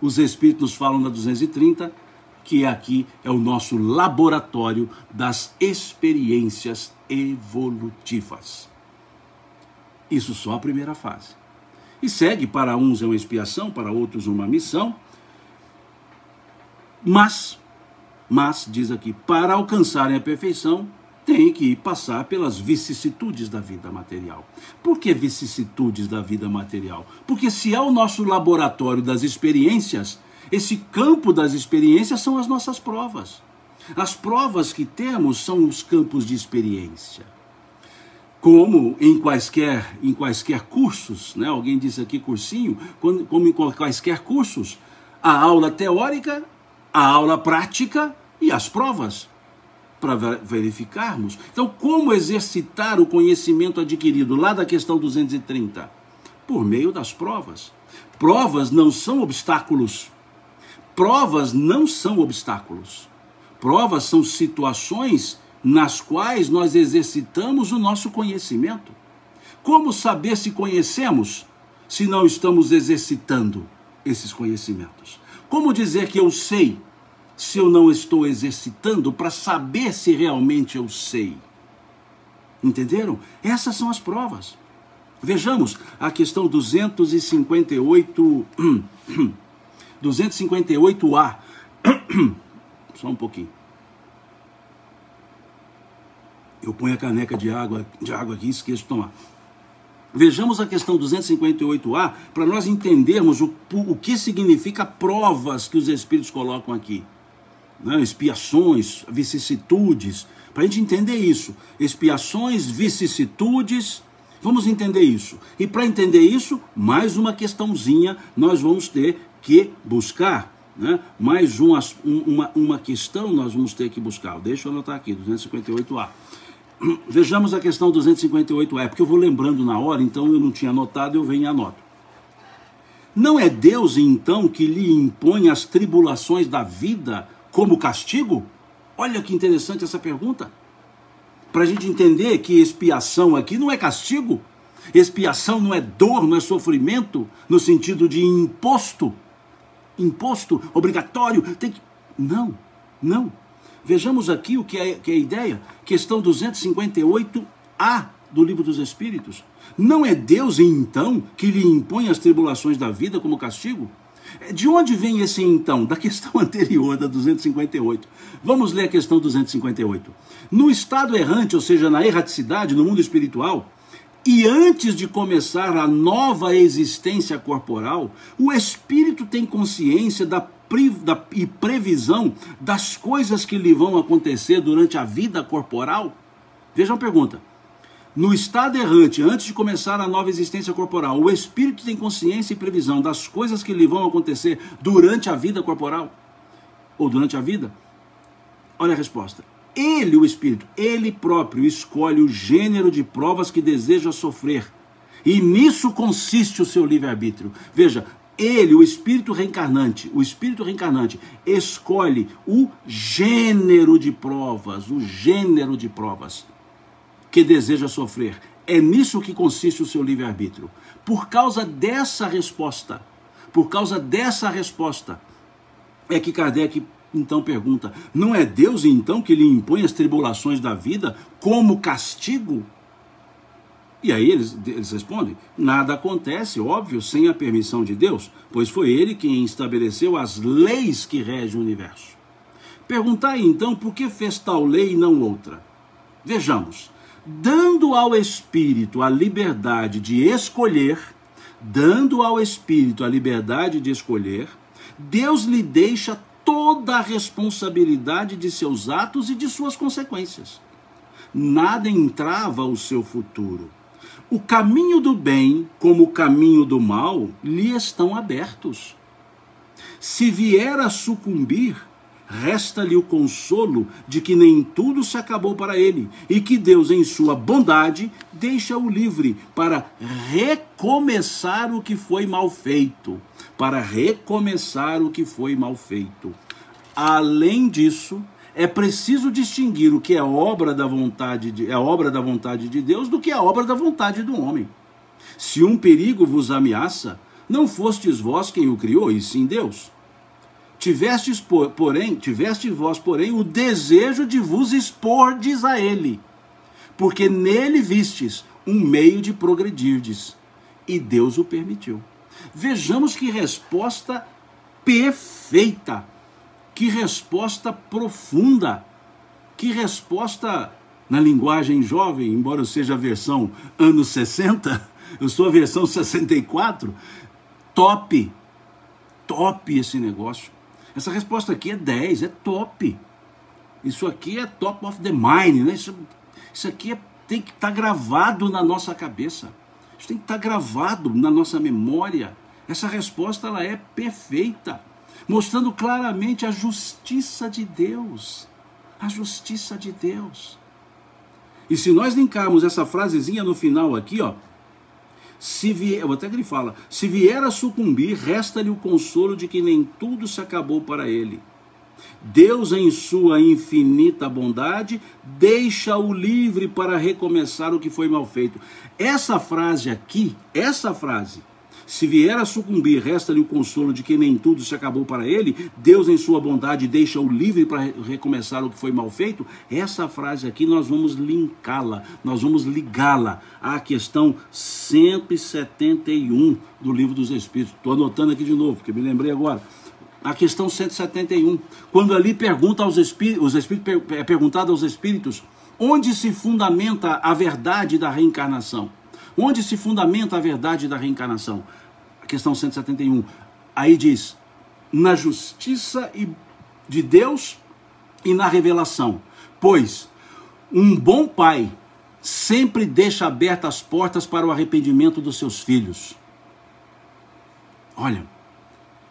Os Espíritos nos falam na 230, que aqui é o nosso laboratório das experiências evolutivas. Isso só a primeira fase. E segue, para uns é uma expiação, para outros uma missão. Mas, diz aqui, para alcançarem a perfeição, tem que passar pelas vicissitudes da vida material. Por que vicissitudes da vida material? Porque se é o nosso laboratório das experiências, esse campo das experiências são as nossas provas. As provas que temos são os campos de experiência. Como em quaisquer cursos, né? Alguém disse aqui cursinho, como em quaisquer cursos, a aula teórica a aula prática e as provas, para verificarmos. Então, como exercitar o conhecimento adquirido lá da questão 230? Por meio das provas. Provas não são obstáculos. Provas não são obstáculos. Provas são situações nas quais nós exercitamos o nosso conhecimento. Como saber se conhecemos se não estamos exercitando esses conhecimentos? Como dizer que eu sei se eu não estou exercitando para saber se realmente eu sei? Entenderam? Essas são as provas. Vejamos a questão 258A. Só um pouquinho. Eu ponho a caneca de água aqui e esqueço de tomar. Vejamos a questão 258A para nós entendermos o que significa provas que os Espíritos colocam aqui. Expiações, vicissitudes, para a gente entender isso. Expiações, vicissitudes, vamos entender isso. E para entender isso, mais uma questãozinha nós vamos ter que buscar. Mais uma questão nós vamos ter que buscar. Deixa eu anotar aqui, 258A. Vejamos a questão 258A, porque eu vou lembrando na hora, então eu não tinha anotado, eu venho e anoto. Não é Deus, então, que lhe impõe as tribulações da vida como castigo? Olha que interessante essa pergunta. Para a gente entender que expiação aqui não é castigo. Expiação não é dor, não é sofrimento, no sentido de imposto. Imposto obrigatório. Não. Vejamos aqui o que é a ideia. Questão 258A do Livro dos Espíritos. Não é Deus, então, que lhe impõe as tribulações da vida como castigo? De onde vem esse então? Da questão anterior, da 258. Vamos ler a questão 258. No estado errante, ou seja, na erraticidade, no mundo espiritual, e antes de começar a nova existência corporal, o espírito tem consciência e previsão das coisas que lhe vão acontecer durante a vida corporal? Veja a pergunta. No estado errante, antes de começar a nova existência corporal, o espírito tem consciência e previsão das coisas que lhe vão acontecer durante a vida corporal? Ou durante a vida? Olha a resposta. Ele, o espírito, ele próprio escolhe o gênero de provas que deseja sofrer. E nisso consiste o seu livre-arbítrio. Veja, ele, o espírito reencarnante, escolhe o gênero de provas, que deseja sofrer. É nisso que consiste o seu livre-arbítrio. Por causa dessa resposta, é que Kardec então pergunta, não é Deus então que lhe impõe as tribulações da vida como castigo? E aí eles respondem, nada acontece, óbvio, sem a permissão de Deus, pois foi ele quem estabeleceu as leis que regem o universo. Perguntai então, por que fez tal lei e não outra? Vejamos, dando ao Espírito a liberdade de escolher, Deus lhe deixa toda a responsabilidade de seus atos e de suas consequências. Nada entrava o seu futuro. O caminho do bem, como o caminho do mal, lhe estão abertos. Se vier a sucumbir, resta-lhe o consolo de que nem tudo se acabou para ele, e que Deus, em sua bondade, deixa-o livre para recomeçar o que foi mal feito. Além disso, é preciso distinguir o que é obra da vontade de Deus do que é obra da vontade do homem. Se um perigo vos ameaça, não fostes vós quem o criou, e sim Deus. Tiveste vós, porém, o desejo de vos expordes a ele, porque nele vistes um meio de progredirdes, e Deus o permitiu. Vejamos que resposta perfeita, que resposta profunda, que resposta na linguagem jovem, embora eu seja a versão anos 60, eu sou a versão 64, top esse negócio. Essa resposta aqui é 10, é top. Isso aqui é top of the mind, né? Isso aqui tem que estar gravado na nossa cabeça. Isso tem que estar gravado na nossa memória. Essa resposta ela é perfeita. mostrando claramente a justiça de Deus. A justiça de Deus. E se nós linkarmos essa frasezinha no final aqui, ó, se vier, até que ele fala, se vier a sucumbir, resta-lhe o consolo de que nem tudo se acabou para ele. Deus, em sua infinita bondade, deixa-o livre para recomeçar o que foi mal feito. Essa frase aqui, essa frase, se vier a sucumbir, resta-lhe o consolo de que nem tudo se acabou para ele, Deus em sua bondade deixa-o livre para recomeçar o que foi mal feito. Essa frase aqui nós vamos linká-la, nós vamos ligá-la à questão 171 do Livro dos Espíritos. Estou anotando aqui de novo, porque me lembrei agora. A questão 171, quando ali pergunta aos espíritos, é perguntado aos espíritos, onde se fundamenta a verdade da reencarnação? Onde se fundamenta a verdade da reencarnação? A questão 171. Aí diz, na justiça de Deus e na revelação. Pois um bom pai sempre deixa abertas as portas para o arrependimento dos seus filhos. Olha,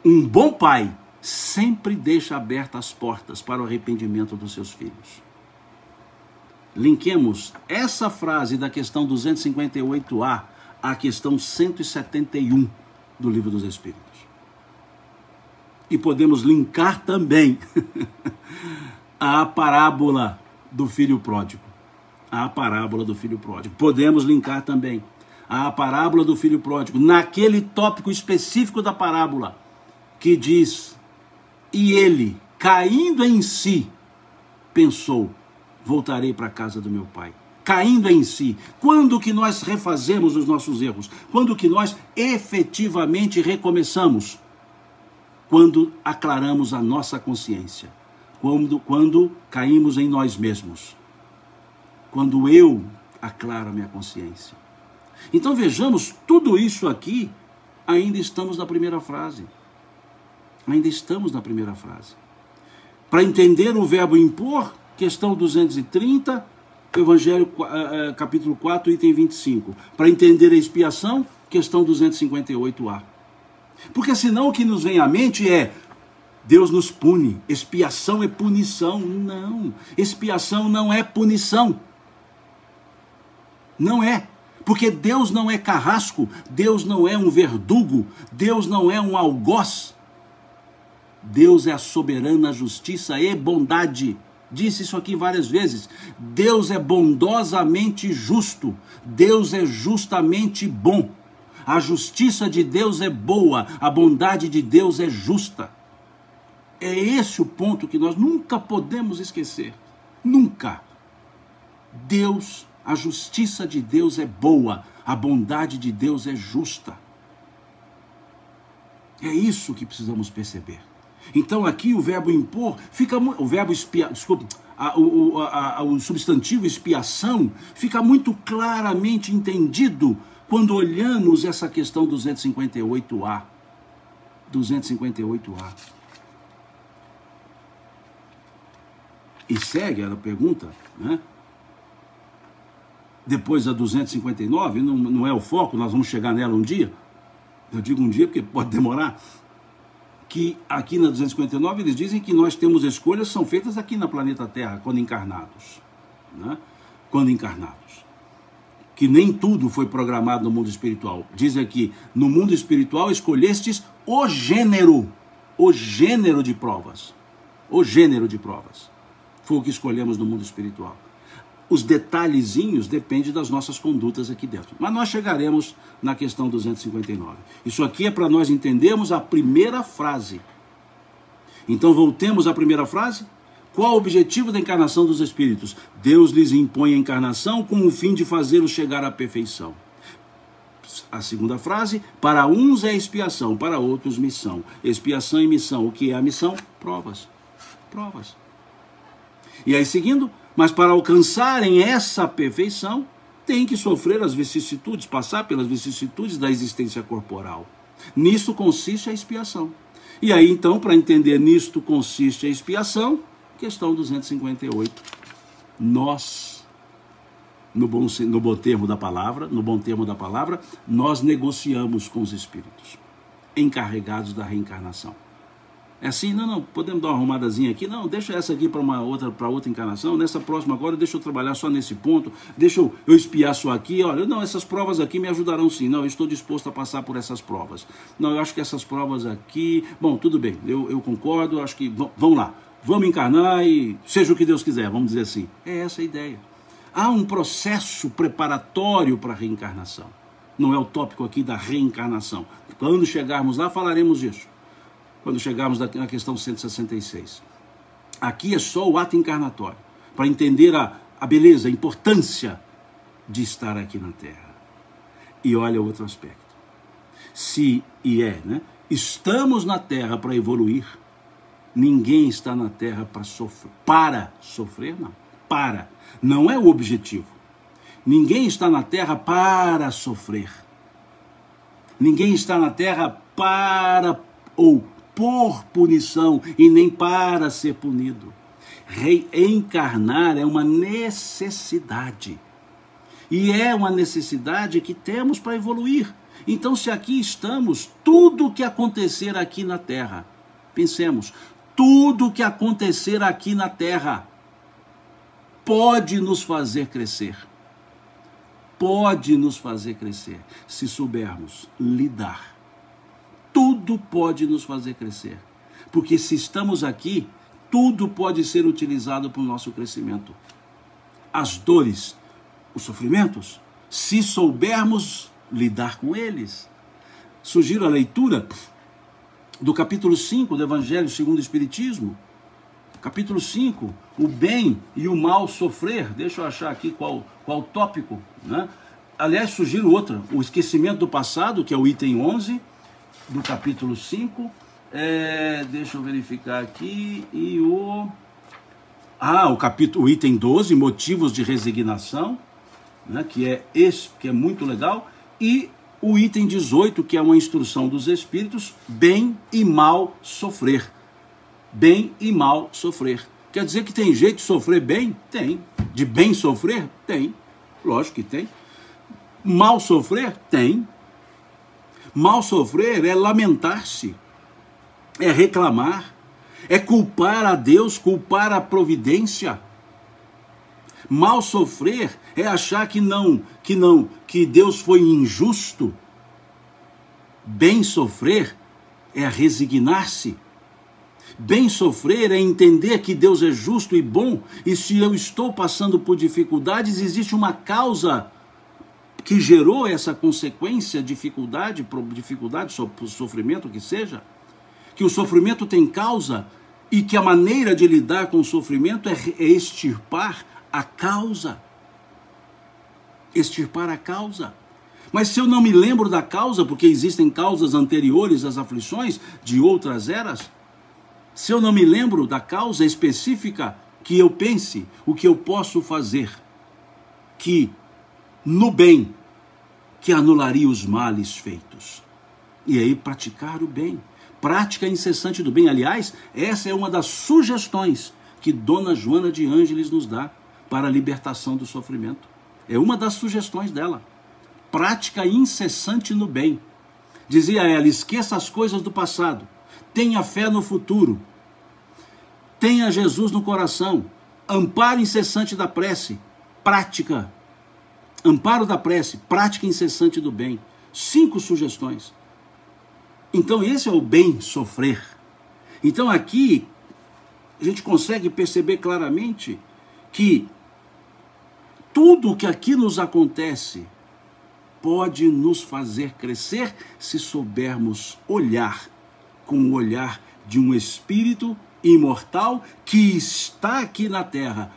um bom pai sempre deixa abertas as portas para o arrependimento dos seus filhos. Linkemos essa frase da questão 258A à questão 171 do Livro dos Espíritos. E podemos linkar também a parábola do filho pródigo. A parábola do filho pródigo. Podemos linkar também a parábola do filho pródigo naquele tópico específico da parábola que diz, e ele, caindo em si, pensou, voltarei para a casa do meu pai. Caindo em si. Quando que nós refazemos os nossos erros? Quando que nós efetivamente recomeçamos? Quando aclaramos a nossa consciência. Quando caímos em nós mesmos. Quando eu aclaro a minha consciência. Então vejamos, tudo isso aqui, ainda estamos na primeira frase. Ainda estamos na primeira frase. Para entender o verbo impor, questão 230, Evangelho capítulo 4, item 25. Para entender a expiação, questão 258A. Porque senão o que nos vem à mente é, Deus nos pune, expiação é punição. Não, expiação não é punição. Não é. Porque Deus não é carrasco, Deus não é um verdugo, Deus não é um algoz. Deus é a soberana justiça e bondade. Disse isso aqui várias vezes. Deus é bondosamente justo. Deus é justamente bom. A justiça de Deus é boa. A bondade de Deus é justa. É esse o ponto que nós nunca podemos esquecer. Nunca. Deus, a justiça de Deus é boa. A bondade de Deus é justa. É isso que precisamos perceber. Então aqui o verbo impor, o verbo o substantivo expiação fica muito claramente entendido quando olhamos essa questão 258A. 258A. E segue a pergunta, né? Depois da 259, não é o foco, nós vamos chegar nela um dia. Eu digo um dia porque pode demorar. Que aqui na 259 eles dizem que nós temos escolhas que são feitas aqui na planeta Terra, quando encarnados. Né? Quando encarnados. Que nem tudo foi programado no mundo espiritual. Diz aqui, no mundo espiritual escolhestes o gênero de provas. O gênero de provas. Foi o que escolhemos no mundo espiritual. Os detalhezinhos dependem das nossas condutas aqui dentro. Mas nós chegaremos na questão 259. Isso aqui é para nós entendermos a primeira frase. Então voltemos à primeira frase. Qual o objetivo da encarnação dos espíritos? Deus lhes impõe a encarnação com o fim de fazê-los chegar à perfeição. A segunda frase, para uns é expiação, para outros missão. Expiação e missão. O que é a missão? Provas. Provas. E aí seguindo, mas para alcançarem essa perfeição, tem que sofrer as vicissitudes, passar pelas vicissitudes da existência corporal. Nisto consiste a expiação. E aí então, para entender nisto consiste a expiação, questão 258. Nós, no bom termo da palavra, nós negociamos com os espíritos, encarregados da reencarnação. É assim, não, podemos dar uma arrumadazinha aqui, não, deixa essa aqui para outra encarnação, nessa próxima agora deixa eu trabalhar só nesse ponto, deixa eu espiar só aqui, olha, não, essas provas aqui me ajudarão sim, não, eu estou disposto a passar por essas provas, não, eu acho que essas provas aqui, bom, tudo bem, eu concordo, acho que, vamos lá, vamos encarnar e seja o que Deus quiser, vamos dizer assim, é essa a ideia. Há um processo preparatório para a reencarnação, não é o tópico aqui da reencarnação, quando chegarmos lá falaremos disso. Quando chegarmos na questão 166. Aqui é só o ato encarnatório, para entender a beleza, a importância de estar aqui na Terra. E olha outro aspecto. Estamos na Terra para evoluir, ninguém está na Terra para sofrer. Para sofrer, não. Não é o objetivo. Ninguém está na Terra para sofrer. Ninguém está na Terra para ou por punição e nem para ser punido. Reencarnar é uma necessidade. E é uma necessidade que temos para evoluir. Então, se aqui estamos, tudo o que acontecer aqui na Terra, pensemos, tudo o que acontecer aqui na Terra pode nos fazer crescer. Pode nos fazer crescer, se soubermos lidar. Tudo pode nos fazer crescer, porque se estamos aqui, tudo pode ser utilizado para o nosso crescimento. As dores, os sofrimentos, se soubermos lidar com eles. Sugiro a leitura do capítulo 5 do Evangelho segundo o Espiritismo. Capítulo 5, o bem e o mal sofrer. Deixa eu achar aqui qual tópico, né? Aliás, sugiro outra, o esquecimento do passado, que é o item 11, do capítulo 5, deixa eu verificar aqui, e o item 12, motivos de resignação, né, que é muito legal, e o item 18, que é uma instrução dos espíritos, bem e mal sofrer. Bem e mal sofrer. Quer dizer que tem jeito de sofrer bem? Tem. De bem sofrer? Tem. Lógico que tem. Mal sofrer? Tem. Mal sofrer é lamentar-se, é reclamar, é culpar a Deus, culpar a providência. Mal sofrer é achar que Deus foi injusto. Bem sofrer é resignar-se. Bem sofrer é entender que Deus é justo e bom, e se eu estou passando por dificuldades, existe uma causa que gerou essa consequência, dificuldade, sofrimento que seja, que o sofrimento tem causa e que a maneira de lidar com o sofrimento é extirpar a causa. Extirpar a causa. Mas se eu não me lembro da causa, porque existem causas anteriores às aflições de outras eras, se eu não me lembro da causa específica, que eu pense o que eu posso fazer, que no bem, que anularia os males feitos. E aí praticar o bem. Prática incessante do bem. Aliás, essa é uma das sugestões que Dona Joana de Ângeles nos dá para a libertação do sofrimento. É uma das sugestões dela. Prática incessante no bem. Dizia ela, esqueça as coisas do passado. Tenha fé no futuro. Tenha Jesus no coração. Amparo incessante da prece. Prática. Amparo da prece, prática incessante do bem. 5 sugestões. Então esse é o bem sofrer. Então aqui a gente consegue perceber claramente que tudo o que aqui nos acontece pode nos fazer crescer se soubermos olhar com o olhar de um espírito imortal que está aqui na Terra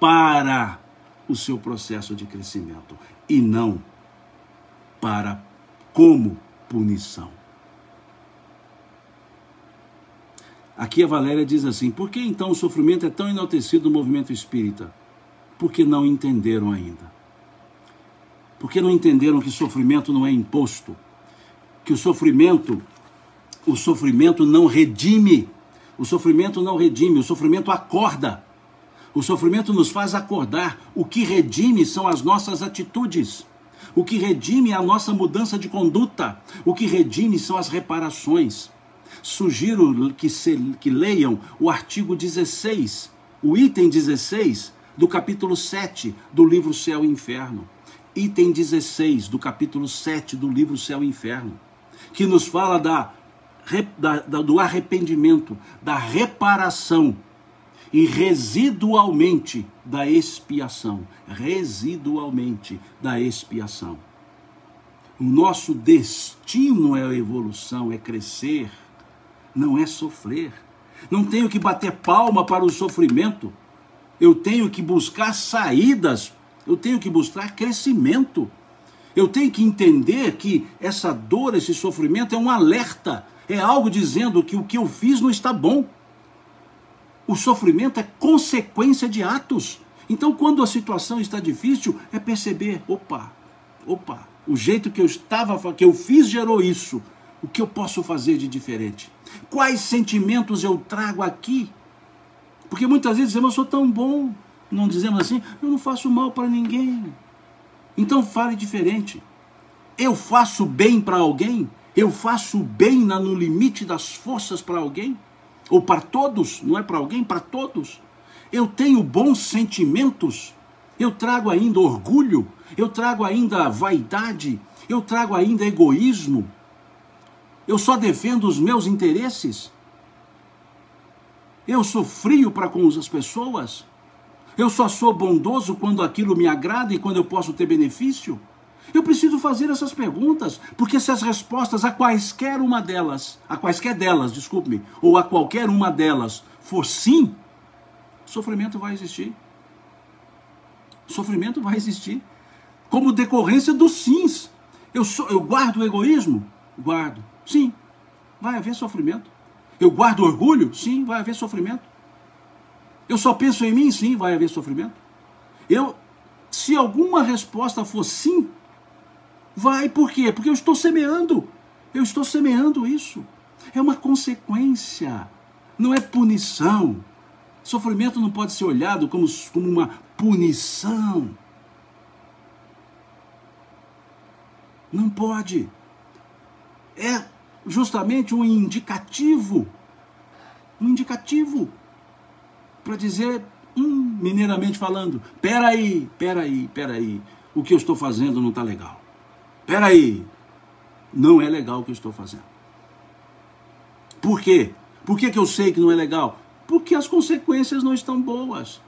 para o seu processo de crescimento e não para como punição. Aqui a Valéria diz assim, por que então o sofrimento é tão enaltecido no movimento espírita? Porque não entenderam ainda. Porque não entenderam que sofrimento não é imposto, que o sofrimento não redime, o sofrimento não redime, o sofrimento acorda. O sofrimento nos faz acordar. O que redime são as nossas atitudes. O que redime é a nossa mudança de conduta. O que redime são as reparações. Sugiro que leiam o artigo 16, o item 16 do capítulo 7 do livro Céu e Inferno. Item 16 do capítulo 7 do livro Céu e Inferno, que nos fala do arrependimento, da reparação e residualmente da expiação. Residualmente da expiação. O nosso destino é a evolução, é crescer, não é sofrer. Não tenho que bater palma para o sofrimento. Eu tenho que buscar saídas, eu tenho que buscar crescimento. Eu tenho que entender que essa dor, esse sofrimento é um alerta, é algo dizendo que o que eu fiz não está bom. O sofrimento é consequência de atos. Então, quando a situação está difícil, é perceber, opa, o jeito que eu fiz gerou isso. O que eu posso fazer de diferente? Quais sentimentos eu trago aqui? Porque muitas vezes dizemos, eu sou tão bom. Não dizemos assim, eu não faço mal para ninguém. Então fale diferente. Eu faço bem para alguém? Eu faço bem no limite das forças para alguém? Ou para todos? Não é para alguém, para todos. Eu tenho bons sentimentos? Eu trago ainda orgulho? Eu trago ainda vaidade? Eu trago ainda egoísmo? Eu só defendo os meus interesses? Eu sou frio para com as pessoas? Eu só sou bondoso quando aquilo me agrada e quando eu posso ter benefício? Eu preciso fazer essas perguntas, porque se as respostas a quaisquer delas, desculpe-me, ou a qualquer uma delas for sim, sofrimento vai existir. Sofrimento vai existir. Como decorrência dos sims. Eu guardo o egoísmo? Guardo. Sim, vai haver sofrimento. Eu guardo orgulho? Sim, vai haver sofrimento. Eu só penso em mim? Sim, vai haver sofrimento. Se alguma resposta for sim, vai. Por quê? Porque eu estou semeando. Eu estou semeando isso. É uma consequência. Não é punição. Sofrimento não pode ser olhado como uma punição. Não pode. É justamente um indicativo. Um indicativo. Para dizer, mineiramente falando, peraí, o que eu estou fazendo não está legal. Peraí, não é legal o que eu estou fazendo. Por quê? Por que eu sei que não é legal? Porque as consequências não estão boas.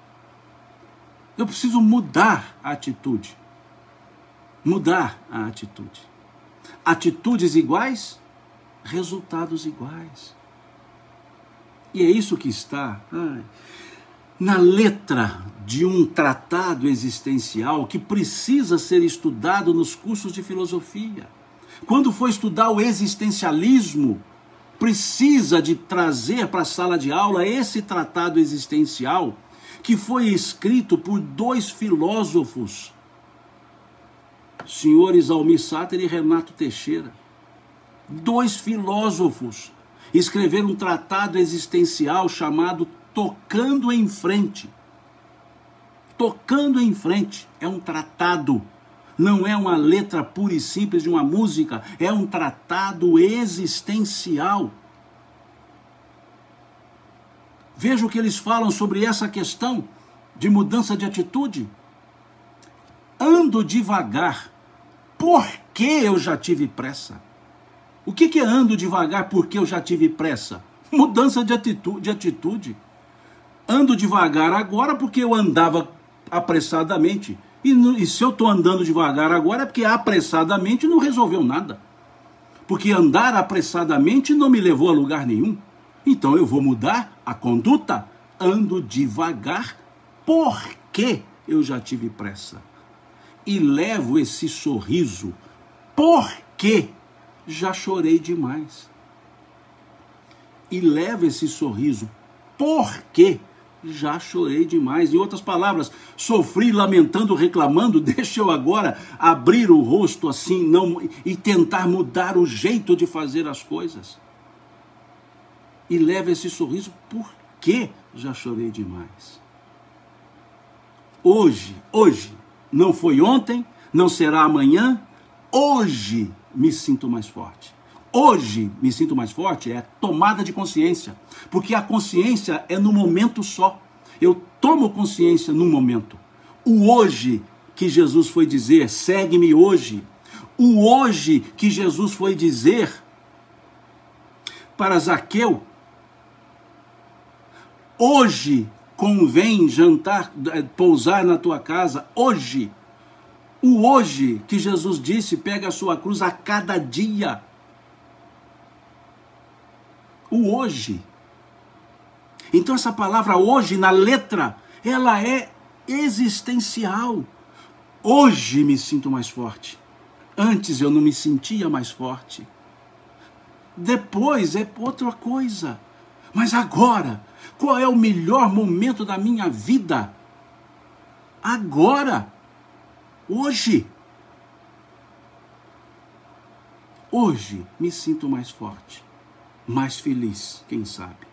Eu preciso mudar a atitude. Mudar a atitude. Atitudes iguais, resultados iguais. E é isso que está na letra de um tratado existencial que precisa ser estudado nos cursos de filosofia. Quando for estudar o existencialismo, precisa de trazer para a sala de aula esse tratado existencial que foi escrito por dois filósofos, senhores Almir Sater e Renato Teixeira. Dois filósofos escreveram um tratado existencial chamado Tocando em Frente. Tocando em Frente é um tratado, não é uma letra pura e simples de uma música, é um tratado existencial. Veja o que eles falam sobre essa questão de mudança de atitude. Ando devagar, porque eu já tive pressa. O que é ando devagar porque eu já tive pressa? Mudança de atitude. Ando devagar agora porque eu andava apressadamente. E se eu estou andando devagar agora é porque apressadamente não resolveu nada. Porque andar apressadamente não me levou a lugar nenhum. Então eu vou mudar a conduta. Ando devagar porque eu já tive pressa. E levo esse sorriso porque já chorei demais. E levo esse sorriso porque já chorei demais. Em outras palavras, sofri lamentando, reclamando, deixa eu agora abrir o rosto assim e tentar mudar o jeito de fazer as coisas. E levo esse sorriso porque já chorei demais. Hoje, não foi ontem, não será amanhã, hoje me sinto mais forte. Hoje me sinto mais forte é tomada de consciência, porque a consciência é no momento só. Eu tomo consciência num momento. O hoje que Jesus foi dizer, segue-me hoje. O hoje que Jesus foi dizer para Zaqueu, hoje convém jantar, pousar na tua casa, hoje. O hoje que Jesus disse, pega a sua cruz a cada dia. O hoje. Então essa palavra hoje, na letra, ela é existencial. Hoje me sinto mais forte. Antes eu não me sentia mais forte. Depois é outra coisa. Mas agora, qual é o melhor momento da minha vida? Agora. Hoje. Hoje me sinto mais forte. Mais feliz, quem sabe.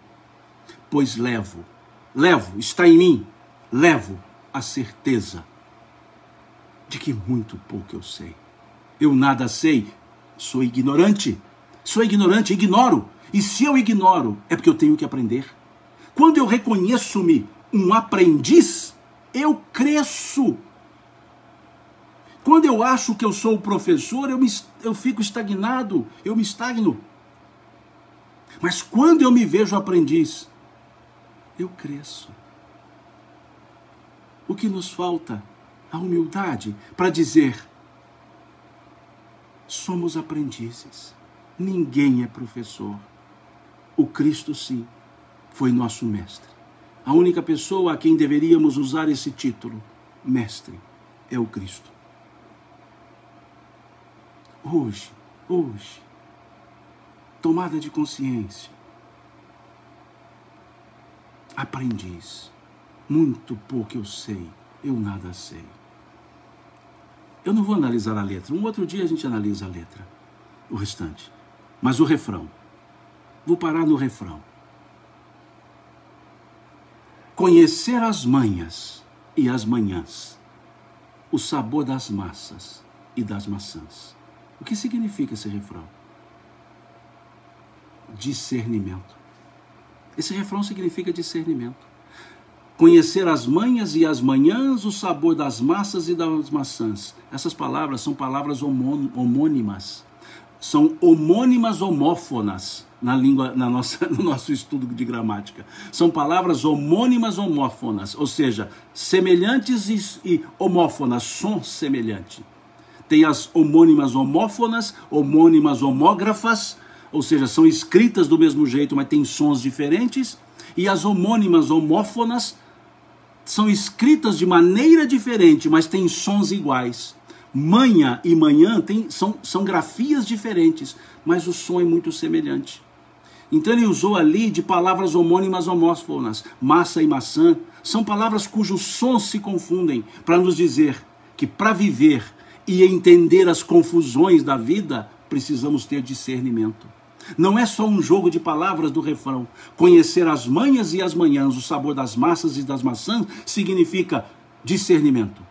Pois levo, está em mim, levo a certeza de que muito pouco eu sei. Eu nada sei, sou ignorante, ignoro. E se eu ignoro, é porque eu tenho que aprender. Quando eu reconheço-me um aprendiz, eu cresço. Quando eu acho que eu sou o professor, eu fico estagnado, eu me estagno. Mas quando eu me vejo aprendiz, eu cresço. O que nos falta? A humildade para dizer, somos aprendizes. Ninguém é professor. O Cristo, sim, foi nosso mestre. A única pessoa a quem deveríamos usar esse título, mestre, é o Cristo. Hoje, tomada de consciência, aprendiz, muito pouco eu sei, eu nada sei. Eu não vou analisar a letra, um outro dia a gente analisa a letra, o restante, mas o refrão, vou parar no refrão. Conhecer as manhas e as manhãs, o sabor das massas e das maçãs. O que significa esse refrão? Discernimento. Esse refrão significa discernimento. Conhecer as manhas e as manhãs, o sabor das massas e das maçãs. Essas palavras são palavras homônimas. São homônimas homófonas no nosso estudo de gramática. São palavras homônimas homófonas, ou seja, semelhantes e homófonas, som semelhante. Tem as homônimas homófonas, homônimas homógrafas, ou seja, são escritas do mesmo jeito, mas tem sons diferentes. E as homônimas homófonas são escritas de maneira diferente, mas têm sons iguais. Manha e manhã são grafias diferentes, mas o som é muito semelhante. Então ele usou ali de palavras homônimas homófonas, massa e maçã. São palavras cujos sons se confundem, para nos dizer que para viver e entender as confusões da vida, precisamos ter discernimento. Não é só um jogo de palavras do refrão. Conhecer as manhas e as manhãs, o sabor das massas e das maçãs, significa discernimento.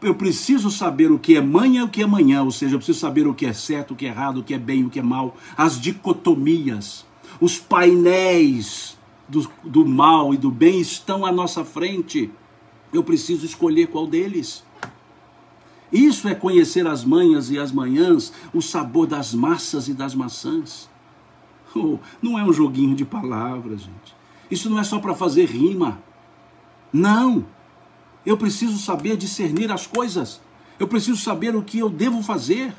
Eu preciso saber o que é manha e o que é manhã, ou seja, eu preciso saber o que é certo, o que é errado, o que é bem, o que é mal, as dicotomias, os painéis do mal e do bem estão à nossa frente. Eu preciso escolher qual deles. Isso é conhecer as manhas e as manhãs, o sabor das massas e das maçãs. Oh, não é um joguinho de palavras, gente. Isso não é só para fazer rima. Não. Eu preciso saber discernir as coisas. Eu preciso saber o que eu devo fazer.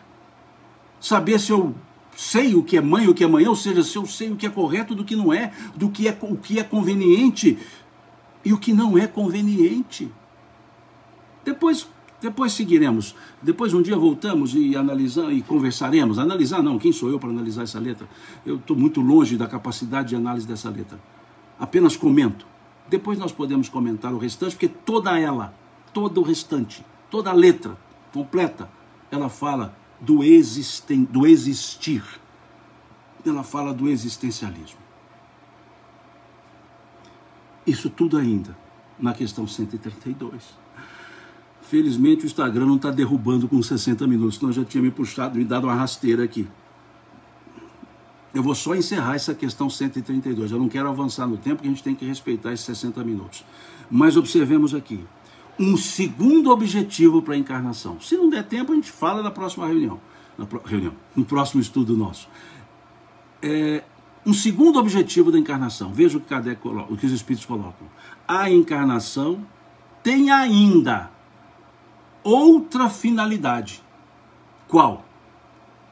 Saber se eu sei o que é mãe e o que é manhã, ou seja, se eu sei o que é correto do que não é, o que é conveniente e o que não é conveniente. Depois seguiremos. Depois um dia voltamos e analisar e conversaremos. Analisar não, quem sou eu para analisar essa letra? Eu estou muito longe da capacidade de análise dessa letra. Apenas comento. Depois nós podemos comentar o restante, porque todo o restante, toda a letra completa, ela fala do existir. Ela fala do existencialismo. Isso tudo ainda na questão 132. Felizmente o Instagram não está derrubando com 60 minutos, senão eu já tinha me puxado e dado uma rasteira aqui. Eu vou só encerrar essa questão 132. Eu não quero avançar no tempo, porque a gente tem que respeitar esses 60 minutos. Mas observemos aqui. Um segundo objetivo para a encarnação. Se não der tempo, a gente fala na próxima reunião. No próximo estudo nosso. Um segundo objetivo da encarnação. Veja o que Kardec coloca, o que os Espíritos colocam. A encarnação tem ainda outra finalidade. Qual?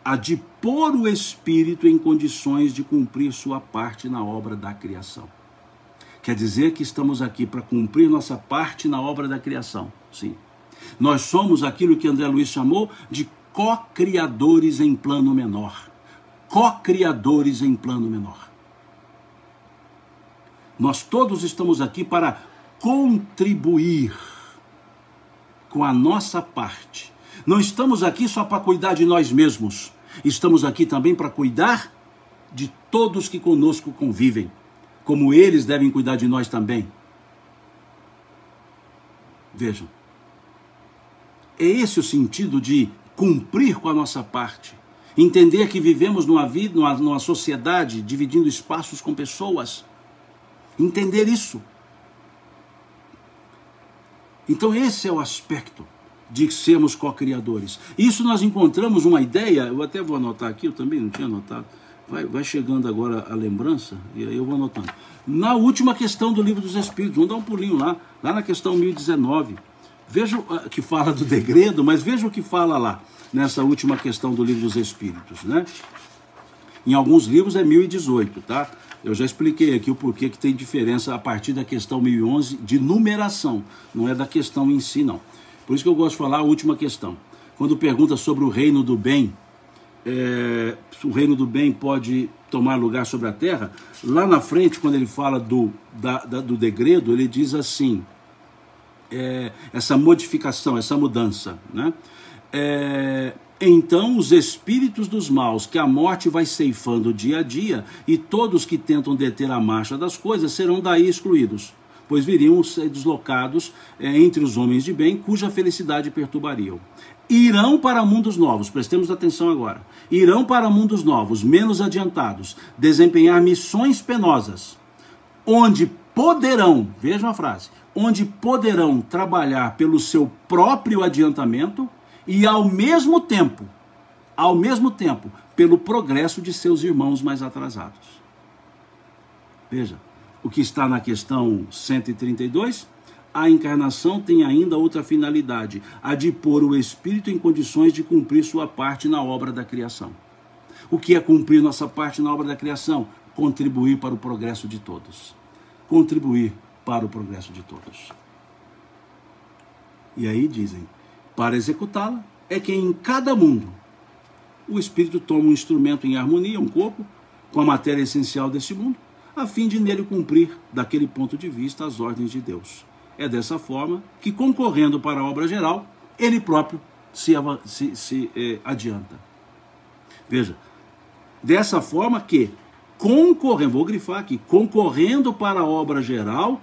A de pôr o espírito em condições de cumprir sua parte na obra da criação. Quer dizer que estamos aqui para cumprir nossa parte na obra da criação. Sim. Nós somos aquilo que André Luiz chamou de co-criadores em plano menor. Co-criadores em plano menor. Nós todos estamos aqui para contribuir com a nossa parte. Não estamos aqui só para cuidar de nós mesmos. Estamos aqui também para cuidar de todos que conosco convivem, como eles devem cuidar de nós também. Vejam, é esse o sentido de cumprir com a nossa parte. Entender que vivemos numa sociedade dividindo espaços com pessoas. Entender isso. Então esse é o aspecto de sermos co-criadores. Isso nós encontramos uma ideia, eu até vou anotar aqui, eu também não tinha anotado, vai chegando agora a lembrança, e aí eu vou anotando. Na última questão do Livro dos Espíritos, vamos dar um pulinho lá na questão 1019, veja que fala do degredo, mas veja o que fala lá, nessa última questão do Livro dos Espíritos, né? Em alguns livros é 1018, tá? Eu já expliquei aqui o porquê que tem diferença a partir da questão 1011 de numeração, não é da questão em si, não. Por isso que eu gosto de falar a última questão. Quando pergunta sobre o reino do bem, o reino do bem pode tomar lugar sobre a terra, lá na frente, quando ele fala do degredo, ele diz assim, essa modificação, essa mudança, né? Então os espíritos dos maus, que a morte vai ceifando dia a dia, e todos que tentam deter a marcha das coisas serão daí excluídos, pois viriam ser deslocados entre os homens de bem, cuja felicidade perturbariam. Irão para mundos novos, prestemos atenção agora, irão para mundos novos, menos adiantados, desempenhar missões penosas, onde poderão, vejam a frase, onde poderão trabalhar pelo seu próprio adiantamento e ao mesmo tempo, pelo progresso de seus irmãos mais atrasados. Veja, o que está na questão 132, a encarnação tem ainda outra finalidade, a de pôr o espírito em condições de cumprir sua parte na obra da criação. O que é cumprir nossa parte na obra da criação? Contribuir para o progresso de todos. Contribuir para o progresso de todos. E aí dizem, para executá-la, é que em cada mundo o espírito toma um instrumento em harmonia, um corpo, com a matéria essencial desse mundo, a fim de nele cumprir, daquele ponto de vista, as ordens de Deus. É dessa forma que, concorrendo para a obra geral, ele próprio se adianta. Veja, dessa forma que, vou grifar aqui, concorrendo para a obra geral,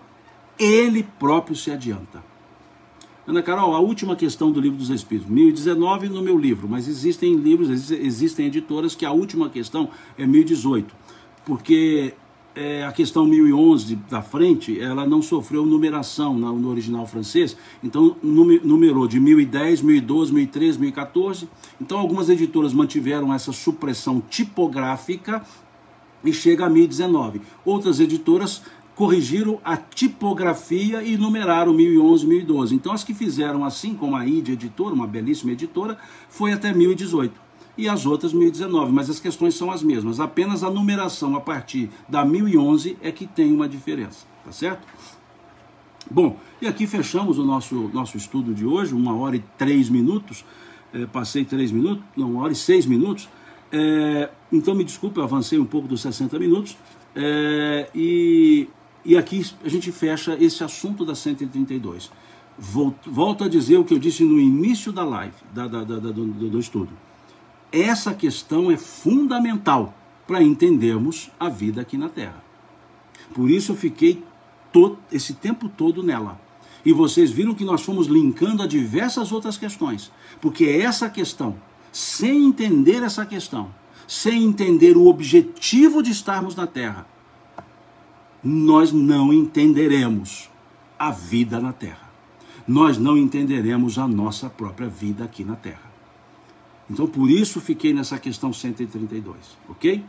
ele próprio se adianta. Ana Carol, a última questão do Livro dos Espíritos, 1019 no meu livro, mas existem livros, existem editoras que a última questão é 1018, porque a questão 1011 da frente, ela não sofreu numeração no original francês, então numerou de 1010, 1012, 1013, 1014, então algumas editoras mantiveram essa supressão tipográfica e chega a 1019. Outras editoras corrigiram a tipografia e numeraram 1011, 1012. Então as que fizeram assim, como a ID Editora, uma belíssima editora, foi até 1018. E as outras 1019, mas as questões são as mesmas. Apenas a numeração a partir da 1011 é que tem uma diferença, tá certo? Bom, e aqui fechamos o nosso estudo de hoje, 1h03. Passei 3 minutos, não, 1h06. Então me desculpe, eu avancei um pouco dos 60 minutos. E aqui a gente fecha esse assunto da 132. Volto a dizer o que eu disse no início da live, do estudo. Essa questão é fundamental para entendermos a vida aqui na Terra. Por isso eu fiquei esse tempo todo nela. E vocês viram que nós fomos linkando a diversas outras questões. Porque essa questão, sem entender essa questão, sem entender o objetivo de estarmos na Terra, nós não entenderemos a vida na Terra. Nós não entenderemos a nossa própria vida aqui na Terra. Então, por isso, fiquei nessa questão 132, ok?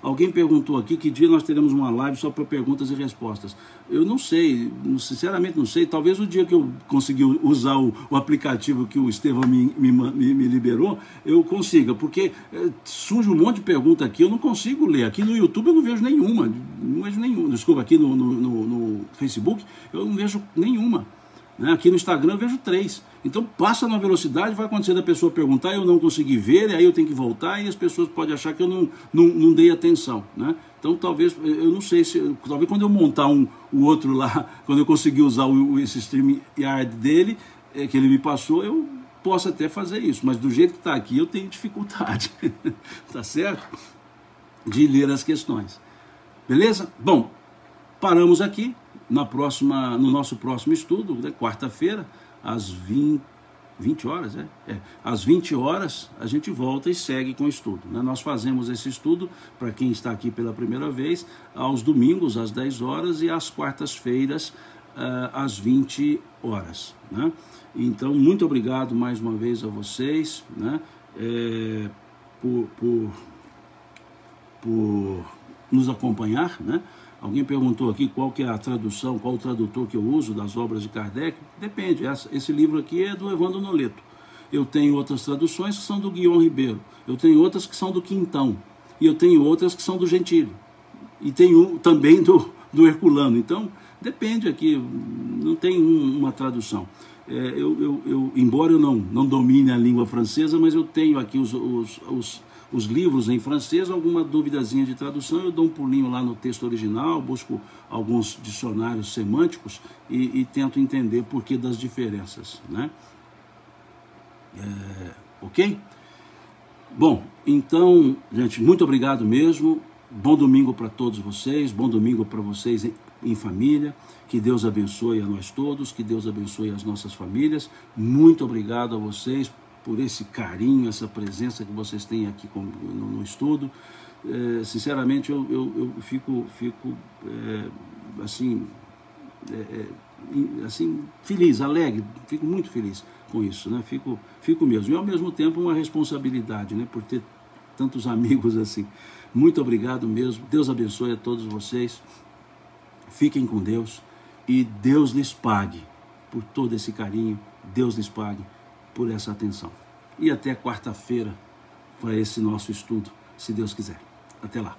Alguém perguntou aqui que dia nós teremos uma live só para perguntas e respostas. Eu não sei, sinceramente não sei. Talvez o dia que eu conseguir usar o aplicativo que o Estevão me liberou, eu consiga, porque surge um monte de pergunta aqui, eu não consigo ler. Aqui no YouTube eu não vejo nenhuma, Desculpa, aqui no Facebook eu não vejo nenhuma. Aqui no Instagram eu vejo 3. Então passa na velocidade, vai acontecer da pessoa perguntar, eu não consegui ver, e aí eu tenho que voltar, e as pessoas podem achar que eu não dei atenção, né? Então talvez, eu não sei se, talvez quando eu montar o outro lá, quando eu conseguir usar esse StreamYard dele, que ele me passou, eu posso até fazer isso, mas do jeito que está aqui eu tenho dificuldade, tá certo? De ler as questões. Beleza? Bom, paramos aqui. No nosso próximo estudo, né, quarta-feira, às 20 horas, às 20 horas, a gente volta e segue com o estudo, né? Nós fazemos esse estudo, para quem está aqui pela primeira vez, aos domingos, às 10 horas, e às quartas-feiras, às 20 horas, né? Então, muito obrigado mais uma vez a vocês, né, por nos acompanhar, né? Alguém perguntou aqui qual que é a tradução, qual o tradutor que eu uso das obras de Kardec. Depende, esse livro aqui é do Evandro Noleto. Eu tenho outras traduções que são do Guion Ribeiro. Eu tenho outras que são do Quintão. E eu tenho outras que são do Gentili. E tenho também do Herculano. Então, depende aqui, não tem uma tradução. Embora eu não domine a língua francesa, mas eu tenho aqui os livros em francês, alguma duvidazinha de tradução, eu dou um pulinho lá no texto original, busco alguns dicionários semânticos e tento entender por que das diferenças, né? Ok? Bom, então, gente, muito obrigado mesmo, bom domingo para todos vocês, bom domingo para vocês em família, que Deus abençoe a nós todos, que Deus abençoe as nossas famílias, muito obrigado a vocês por esse carinho, essa presença que vocês têm aqui no estudo. Sinceramente, eu fico assim feliz, alegre, fico muito feliz com isso, né? Fico mesmo. E ao mesmo tempo uma responsabilidade, né? Por ter tantos amigos assim. Muito obrigado mesmo. Deus abençoe a todos vocês. Fiquem com Deus e Deus lhes pague por todo esse carinho. Deus lhes pague por essa atenção. E até quarta-feira para esse nosso estudo, se Deus quiser. Até lá.